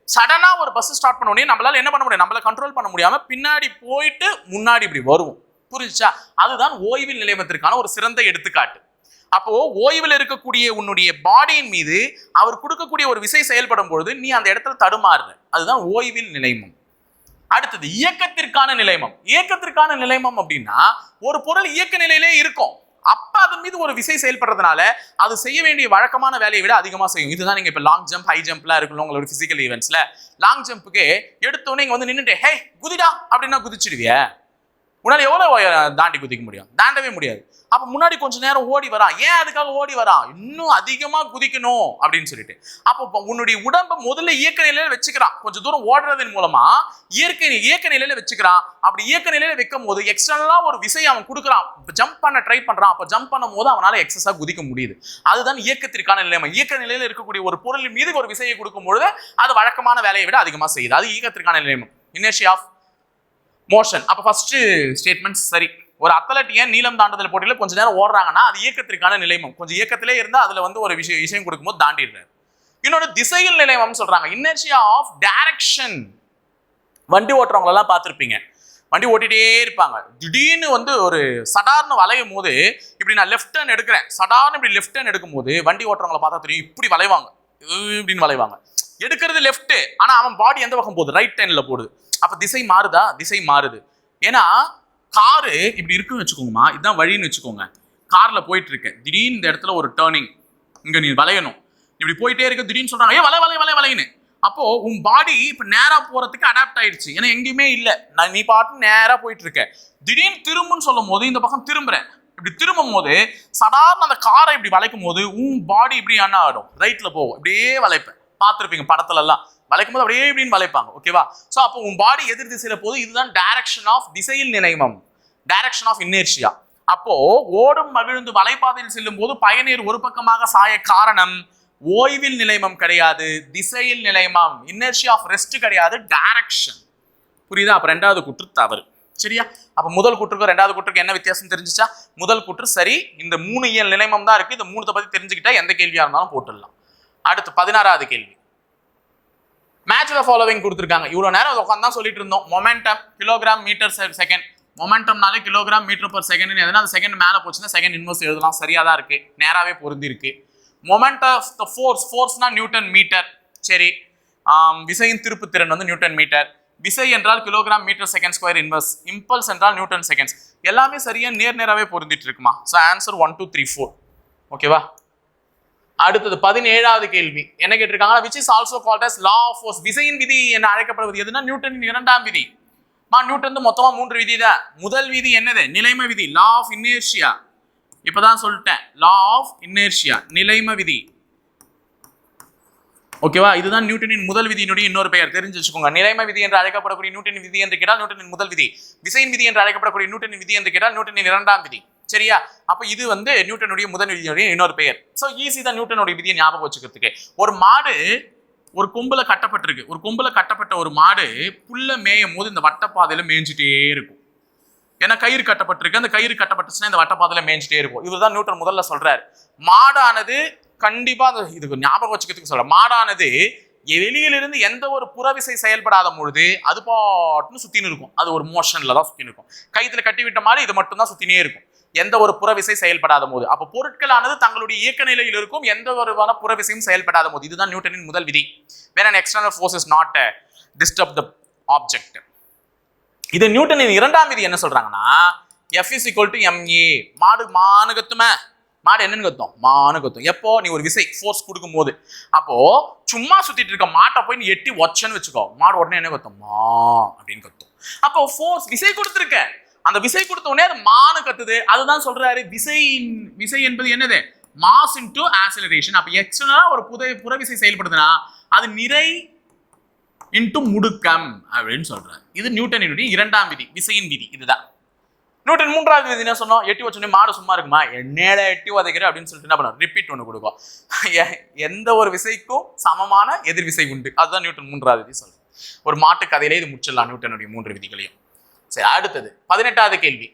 சடனா ஒரு பஸ் ஸ்டார்ட் பண்ண உடனே நம்மளால என்ன பண்ண முடியும்? நம்மள கண்ட்ரோல் பண்ண முடியாம பின்னாடி போயிட்டு முன்னாடி இப்படி வருவோம். புரிஞ்சுச்சா? அதுதான் ஓய்வில் நிலைமத்திற்கான ஒரு சிறந்த எடுத்துக்காட்டு. அப்போ ஓய்வில் இருக்கக்கூடிய உன்னுடைய பாடியின் மீது அவர் கொடுக்கக்கூடிய ஒரு விசை செயல்படும் பொழுது நீ அந்த இடத்துல தடுமாறுற. அதுதான் ஓய்வில் நிலைமம். அடுத்தது இயக்கத்திற்கான நிலைமம். இயக்கத்திற்கான நிலைமம் அப்படின்னா, ஒரு பொருள் இயக்க நிலையிலே இருக்கும், அப்ப அதன் மீது ஒரு விசை செயல்படுறதுனால அது செய்ய வேண்டிய வழக்கமான வேலையை விட அதிகமா செய்யும். இதுதான் நீங்க இப்ப லாங் ஜம்ப், ஹை ஜம்ப்லாம் இருக்குல்ல உங்களோட பிசிக்கல் ஈவெண்ட்ஸ்ல. லாங் ஜம்ப்புக்கு எடுத்தோன்னே இங்க வந்து நின்றுட்டு ஹே குதிடா அப்படின்னா குதிச்சிடுவிய. உன்னால எவ்வளவு தாண்டி குதிக்க முடியும்? தாண்டவே முடியாது. அப்ப முன்னாடி கொஞ்ச நேரம் ஓடி வரான். ஏன் அதுக்காக ஓடி வரான்? இன்னும் அதிகமா குதிக்கணும் அப்படின்னு சொல்லிட்டு. அப்போ உன்னுடைய உடம்பை முதல்ல இயக்க நிலையில வச்சுக்கிறான். கொஞ்சம் தூரம் ஓடுறதன் மூலமா இயக்க நிலையில வச்சுக்கிறான். அப்படி இயக்க நிலையில வைக்கும் போது எக்ஸ்டர்னலா ஒரு விசை அவன் கொடுக்குறான், ஜம்ப் பண்ண ட்ரை பண்றான். அப்ப ஜம்ப் பண்ணும் போது அவனால எக்ஸஸா குதிக்க முடியுது. அதுதான் இயக்கத்திற்கான நிலைமை. இயக்க நிலையில இருக்கக்கூடிய ஒரு பொருள் மீது ஒரு விசையை கொடுக்கும் பொழுது அது வழக்கமான வேலையை விட அதிகமா செய்யுது. அது இயக்கத்திற்கான நிலைமை, இனர்ஷியா ஆஃப் மோஷன். அப்ப ஃபர்ஸ்ட் ஸ்டேட்மெண்ட் சரி. ஒரு அத்லட் ஏன் நீளம் தாண்டுதல் போட்டியில கொஞ்ச நேரம் ஓடுறாங்கன்னா அது இயக்கத்திற்கான நிலைமம். கொஞ்சம் இயக்கத்திலே இருந்தா அதுல வந்து ஒரு விஷயம் கொடுக்கும்போது தாண்டிடுறாரு. இன்னொரு திசையில் நிலைமம் சொல்றாங்க, இனர்ஷியா ஆஃப் டைரக்ஷன். வண்டி ஓட்டுறவங்க எல்லாம் பார்த்திருப்பீங்க, வண்டி ஓட்டிட்டே இருப்பாங்க. திடீர்னு வந்து ஒரு சடார்னு வளையும் போது இப்படி நான் லெஃப்ட் டர்ன் எடுக்கிறேன், சடார்னு இப்படி லெஃப்ட் டர்ன் எடுக்கும் போது வண்டி ஓட்டுறவங்களை பார்த்தா தெரியும், இப்படி வளைவாங்க, இப்படின்னு வளைவாங்க. எடுக்கிறது லெஃப்ட், ஆனா அவன் பாடி எந்த பக்கம் போகுது? ரைட் டர்ன்ல போடுது. அப்ப திசை மாறுதா? திசை மாறுது. ஏன்னா காரு இப்படி இருக்குன்னு வச்சுக்கோங்கம்மா, இதுதான் வழின்னு வச்சுக்கோங்க. கார்ல போயிட்டு இருக்க, திடீர்னு இந்த இடத்துல ஒரு டேர்னிங், இங்க நீ வளையணும், இப்படி போயிட்டே இருக்க, திடீர்னு சொல்றாங்க ஏ வளைன்னு. அப்போ உன் பாடி இப்ப நேரா போறதுக்கு அடாப்ட் ஆயிடுச்சு. ஏன்னா எங்கேயுமே இல்ல, நீ பாட்டு நேரா போயிட்டு இருக்க. திடீர்னு திரும்புன்னு சொல்லும் போது இந்த பக்கம் திரும்புறேன். இப்படி திரும்பும் போது சாதாரண அந்த காரை இப்படி வளைக்கும் போது உன் பாடி இப்படி என்ன ஆகிடும்? ரைட்ல போகும். இப்படியே வளைப்பேன், பார்த்துருப்பீங்க படத்துல எல்லாம். வளைக்கும் போது அப்படியே இப்படின்னு வளைப்பாங்க. ஓகேவா? ஸோ அப்போ உன் பாடி எதிர் திசையில போது. இதுதான் டைரக்ஷன் ஆஃப் திசையில் நிலைமம், டைரக்ஷன் ஆஃப் இனர்ஷியா. அப்போ ஓடும் மகிழ்ந்து வலைப்பாதையில் செல்லும் போது பயணியர் ஒரு பக்கமாக சாய காரணம் ஓய்வில் நிலைமம் கிடையாது, திசையில் நிலைமம். இனர்ஷியா ஆஃப் ரெஸ்ட் கிடையாது, டைரக்ஷன். புரியுதா? அப்ப 2வது குற்று தவறு. சரியா? அப்ப முதல் கூற்றுக்கும் ரெண்டாவது கூற்றுக்கு என்ன வித்தியாசம் தெரிஞ்சுச்சா? முதல் கூற்று சரி, இந்த 3 இயல் நிலைமம் தான் இருக்கு. இந்த 3 பத்தி தெரிஞ்சுக்கிட்டா எந்த கேள்வியா இருந்தாலும் போட்டுடலாம். அடுத்து 16வது கேள்வி. மேட்ச் த ஃபாலோவிங் கொடுத்துருக்காங்க. இவ்வளவு நேரம் உட்காந்து தான் சொல்லிட்டு இருந்தோம். Momentum kilogram metre second. மொமெண்டம்னாலே கிலோகிராம் மீட்டர் பர் செகண்ட். எதனா அந்த செகண்ட் மேல போச்சுன்னா செகண்ட் இன்வர்ஸ் எழுதலாம். சரியா தான் இருக்கு, நேராவே பொருந்தி இருக்கு. மொமெண்ட் ஆஃப் த ஃபோர்ஸ்னா நியூட்டன் மீட்டர். சரி, விசையின் திருப்பு திறன் வந்து நியூட்டன் மீட்டர். விசை என்றால் kilogram metre second square inverse. Impulse என்றால் நியூட்டன் செகண்ட்ஸ். எல்லாமே சரியா நேராவே பொருந்திட்டு இருக்குமா? So answer 1 2 3 4. ஓகேவா? அடுத்தது 17வது கேள்வி என்ன கேட்டிருக்காங்க? which is also called as law of force. விசையின் விதி என அழைக்கப்படுவது எதுனா நியூட்டனின் இரண்டாம் விதி. நியூட்டன் மொத்தமா 3 விதி தான். முதல் விதி என்னது? நிலைம விதி, லா ஆஃப் இனர்ஷியா. இப்பதான் சொல்லிட்டேன், லா ஆஃப் இனர்ஷியா, நிலைம விதி. ஓகேவா? இதுதான் நியூட்டனின் முதல் விதியினுடைய இன்னொரு பெயர், தெரிஞ்சு வச்சுக்கோங்க. நிலைம விதி என்று அழைக்கப்படக்கூடிய நியூட்டனின் விதி என்று கேட்டால் நியூட்டனின் முதல் விதி. விசையின் விதி என்று அழைக்கப்படக்கூடிய நியூட்டனின் விதி என்று கேட்டால் நியூட்டனின் இரண்டாம் விதி. சரியா? அப்ப இது வந்து நியூட்டனுடைய முதல் விதியுடைய இன்னொரு பெயர். சோ ஈஸி தான் நியூட்டனுடைய விதியை ஞாபகம் வச்சுக்கிறதுக்கு. ஒரு மாடு ஒரு கொம்புல கட்டப்பட்டிருக்கு. ஒரு கொம்புல கட்டப்பட்ட ஒரு மாடு புல்ல மேயும் போது இந்த வட்டப்பாதையில மேய்ஞ்சிட்டே இருக்கும். ஏன்னா கயிறு கட்டப்பட்டிருக்கு. அந்த கயிறு கட்டப்பட்டுச்சுன்னா இந்த வட்டப்பாதையில மேய்ஞ்சிட்டே இருக்கும். இதுதான் நியூட்டன் முதல்ல சொல்றாரு. மாடானது கண்டிப்பா இதுக்கு ஞாபகம் வச்சுக்கிறதுக்கு சொல்ற, மாடானது வெளியிலிருந்து எந்த ஒரு புறவிசை செயல்படாத பொழுது அது பாட்டுன்னு சுத்தின்னு இருக்கும். அது ஒரு மோஷன்ல தான் சுத்தின்னு இருக்கும். கைத்துல கட்டி விட்ட மாதிரி இது மட்டும் தான் சுத்தினே இருக்கும், எந்த ஒரு புறவிசை செயல்படாத போது. அப்ப பொருட்களானது தங்களுடைய இயக்க நிலையில் இருக்கும், எந்த ஒரு புறவிசையும் செயல்படாத போது. இதுதான் நியூட்டனின் முதல் விதி. when an external force is not disturb the object. இது நியூட்டனின் இரண்டாம் விதி என்ன சொல்றாங்கன்னா, F is equal to ma. மாடு மானு கத்துமே. மாடு என்னன்னு கத்தும்? மானு கத்தும். எப்போ? நீ ஒரு விசை ஃபோர்ஸ் கொடுக்கும் போது. அப்போ சும்மா சுத்திட்டு இருக்க மாட்டை போய் நீ எட்டி வச்சன்னு வச்சுக்கோ, மாடு உடனே என்ன கத்தும்? மா அப்படின்னு கத்தும். அப்போ ஃபோர்ஸ் விசை கொடுத்துருக்க, அந்த விசை கொடுத்த உடனே அது மானு கத்துது. அதுதான் சொல்றாரு விசை என்பது என்னது? Mass into acceleration. அப்ப எக்ஸ்டர்னலா ஒரு புறவிசை செயல்படுதுன்னா அது நிறை இன்டு முடுக்கம் அப்படின்னு சொல்றாரு. இது நியூட்டனினுடைய இரண்டாம் விதி, விசையின் விதி. இதுதான் நியூட்டன் மூன்றாவது விதி. என்ன சொன்னோம்? எட்டி வச்சோடனே மாடு சும்மா இருக்குமா? என்னேட எட்டி உதைக்கிற அப்படின்னு சொல்லிட்டு என்ன பண்ணுவோம்? ரிப்பீட் ஒன்று கொடுக்கும். எந்த ஒரு விசைக்கும் சமமான எதிர்விசை உண்டு. அதுதான் நியூட்டன் மூன்றாவது விதி சொல்றேன். ஒரு மாட்டு கதையிலே இது முடிச்சிடலாம் நியூட்டனுடைய 3 விதிகளையும். சரி, அடுத்தது 18வது கேள்வி.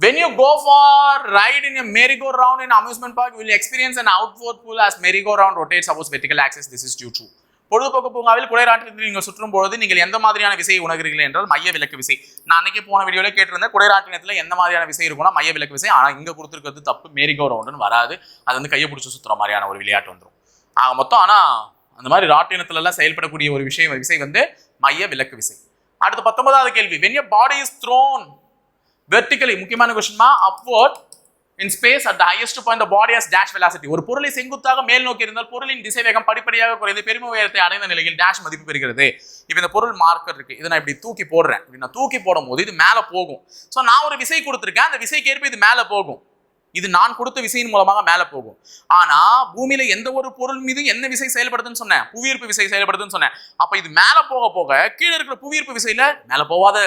when you go for ride in a merry-go-round in amusement park, you will experience an outward pull as merry-go-round rotates above vertical axis. This is due to. பொழுதுபோக்கு பூங்காவில் குடைராட்டத்தில் நீங்கள் சுற்றும் பொழுது நீங்கள் எந்த மாதிரியான விசையை உணர்கிறீர்கள் என்றால் மைய விலக்கு விசை. நான் அன்னைக்கு போன வீடியோல கேட்டிருந்தேன், குடைராட்டினத்துல எந்த மாதிரியான விசை இருக்கும்னா மைய விலக்கு விசை. ஆனா இங்க கொடுத்துருக்கிறது தப்பு, merry-go-round வராது. அது வந்து கையை பிடிச்சி சுத்துற மாதிரியான ஒரு விளையாட்டு வந்துடும். மொத்தம் ஆனா அந்த மாதிரி ராட்டினத்துல எல்லாம் செயல்படக்கூடிய ஒரு விசை வந்து மைய விலக்கு விசை. அடுத்து 19வது கேள்வி. when your body is thrown vertically, முக்கியமான question upward in space at the highest point, the body has dash velocity. ஒரு பொருளை செங்குத்தாக மேல் நோக்கி இருந்தால் பொருளின் திசை வேகம் படிப்படியாக குறைந்து பெரும உயரத்தை அடைந்த நிலையில் டேஷ் மதிப்பு பெறுகிறது. இப்போ இந்த பொருள் மார்க்கர் இருக்கு, இதை நான் இப்படி தூக்கி போடுறேன். இப்படி நான் தூக்கி போடும் போது இது மேல போகும். ஸோ நான் ஒரு விசை கொடுத்துருக்கேன், அந்த விசைக்கு ஏற்ப இது மேல போகும். இது நான் கொடுத்த விசையின் மூலமாக மேல போகும். ஆனா பூமியில எந்த ஒரு பொருள் மீது என்ன விசை செயல்படுதுன்னு சொன்னேன்? புவியீர்ப்பு விசை செயல்படுதுன்னு சொன்னேன். அப்ப இது மேல போக போக கீழே இருக்கிற புவியீர்ப்பு விசையில மேல போவாத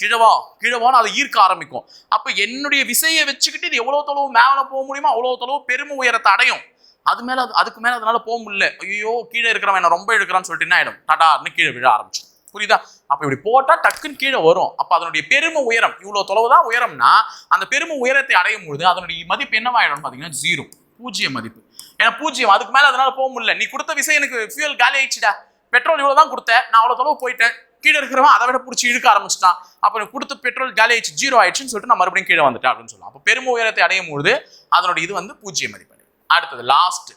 கீழவான்னு அதை ஈர்க்க ஆரம்பிக்கும். அப்ப என்னுடைய விசையை வச்சுக்கிட்டு இது எவ்வளவு தொலைவு மேல போக முடியுமோ அவ்வளவு தொலைவு பெரும உயரத்தை அடையும். அதுக்கு மேல அதனால போக முடியல, ஐயோ கீழே இருக்கிறவன் என்ன ரொம்ப எடுக்கிறான்னு சொல்லிட்டு என்ன ஆயிடும்? டாடான்னு கீழே விழ ஆரம்பிச்சு. புரியுதா? அப்ப இப்படி போட்டா டக்குன்னு கீழே வரும். அப்ப அதனுடைய பெரும உயரம் இவ்வளவு தொலைவு தான் உயரம்னா அந்த பெரும உயரத்தை அடையும் பொழுது அதனுடைய மதிப்பு என்னவாயிடும் பாத்தீங்கன்னா 0, பூஜ்ஜிய மதிப்பு. ஏன்னா பூஜ்ஜியம், அதுக்கு மேல அதனால போக முடியல. நீ கொடுத்த விசை எனக்கு ஃபியூல் காலி ஆயிடுச்சுடா, பெட்ரோல் இவ்வளவுதான் கொடுத்தேன், நான் அவ்வளவு தொலைவு போயிட்டேன், கீழே இருக்கிறவன் அதை விட பிடிச்சி இழுக்க ஆரம்பிச்சிட்டான். அப்ப கொடுத்த பெட்ரோல் காலி ஆயிடுச்சு, 0 ஆயிடுச்சுன்னு சொல்லிட்டு நான் மறுபடியும் கீழே வந்துட்டேன் அப்படின்னு சொல்லலாம். அப்ப பெரும உயரத்தை அடையும் பொழுது அதனுடைய இது வந்து பூஜ்ஜிய மதிப்பு. அடுத்தது last,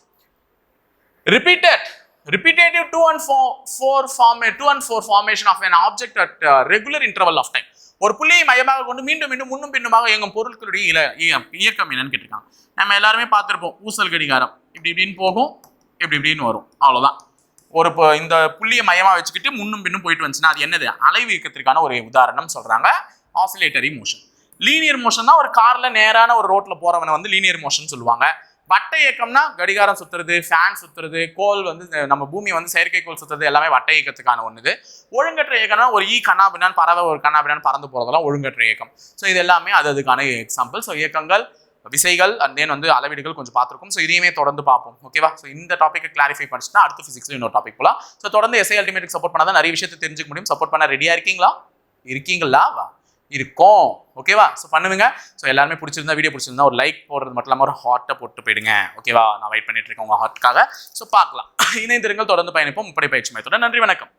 repetitive 2 and 4 formation of an object at regular interval of time. ஒரு புள்ளியை மையமாக கொண்டு மீண்டும் மீண்டும் முன்னும் பின்னுமாக இயங்கும் பொருட்களுடைய இயக்கம் என்னன்னு கேட்டிருக்காங்க. நம்ம எல்லாருமே பார்த்திருப்போம், ஊசல் கடிகாரம் இப்படி இப்படின்னு போகும், இப்படி இப்படின்னு வரும், அவ்வளவுதான். இந்த புள்ளியை மையமா வச்சுக்கிட்டு முன்னும் பின்னும் போயிட்டு வந்துச்சுன்னா அது என்னது? அலைவு இயக்கத்திற்கான ஒரு உதாரணம் சொல்றாங்க, ஆசிலேட்டரி மோஷன். லீனியர் மோஷன் தான் ஒரு கார்ல நேரான ஒரு ரோட்ல போறவனை வந்து லீனியர் மோஷன் சொல்லுவாங்க. வட்ட இயக்கம்னா கடிகாரம் சுத்துறது, ஃபேன் சுத்துறது, கோல் வந்து நம்ம பூமி வந்து செயற்கைக்கோள் சுத்துறது எல்லாமே வட்ட இயக்கத்துக்கான ஒண்ணுது. ஒழுங்கற்ற இயக்கம்னா ஒரு கண்ணாபின்னான் பறவை ஒரு கண்ணாபின்னான் பறந்து போறதெல்லாம் ஒழுங்கற்ற இயக்கம். ஸோ இது எல்லாமே அதுக்கான எக்ஸாம்பிள். ஸோ இயக்கங்கள், விசைகள் அண்ட் தென் வந்து அளவீடுகள் கொஞ்சம் பார்த்துருக்கும். ஸோ இதையுமே தொடர்ந்து பார்ப்போம். ஓகேவா? ஸோ இந்த டாப்பிக்கை கிளாரிஃபை பண்ணிச்சுன்னா அடுத்த ஃபிசிக்ஸ்ல இன்னொரு டாபிக் போலாம். ஸோ தொடர்ந்து எஸ்ஐ அல்டிமேட்டுக்கு சப்போர்ட் பண்ணாதான் நிறைய விஷயத்தை தெரிஞ்சுக்க முடியும். சப்போர்ட் பண்ண ரெடியா இருக்கீங்களா? இருக்கும். ஓகேவா? ஸோ பண்ணுவீங்க. ஸோ எல்லாருமே பிடிச்சிருந்தா வீடியோ பிடிச்சிருந்தா ஒரு லைக் போடுறது மட்டும் இல்லாமல் ஒரு ஹார்ட்டை போட்டு போயிடுங்க. ஓகேவா? நான் வெயிட் பண்ணிட்டு இருக்கேன் உங்கள் ஹார்ட்காக. ஸோ பார்க்கலாம். இணைந்திருங்கள், தொடர்ந்து பயணிப்போம் முப்படை பயிற்சி மையத்தோட. நன்றி, வணக்கம்.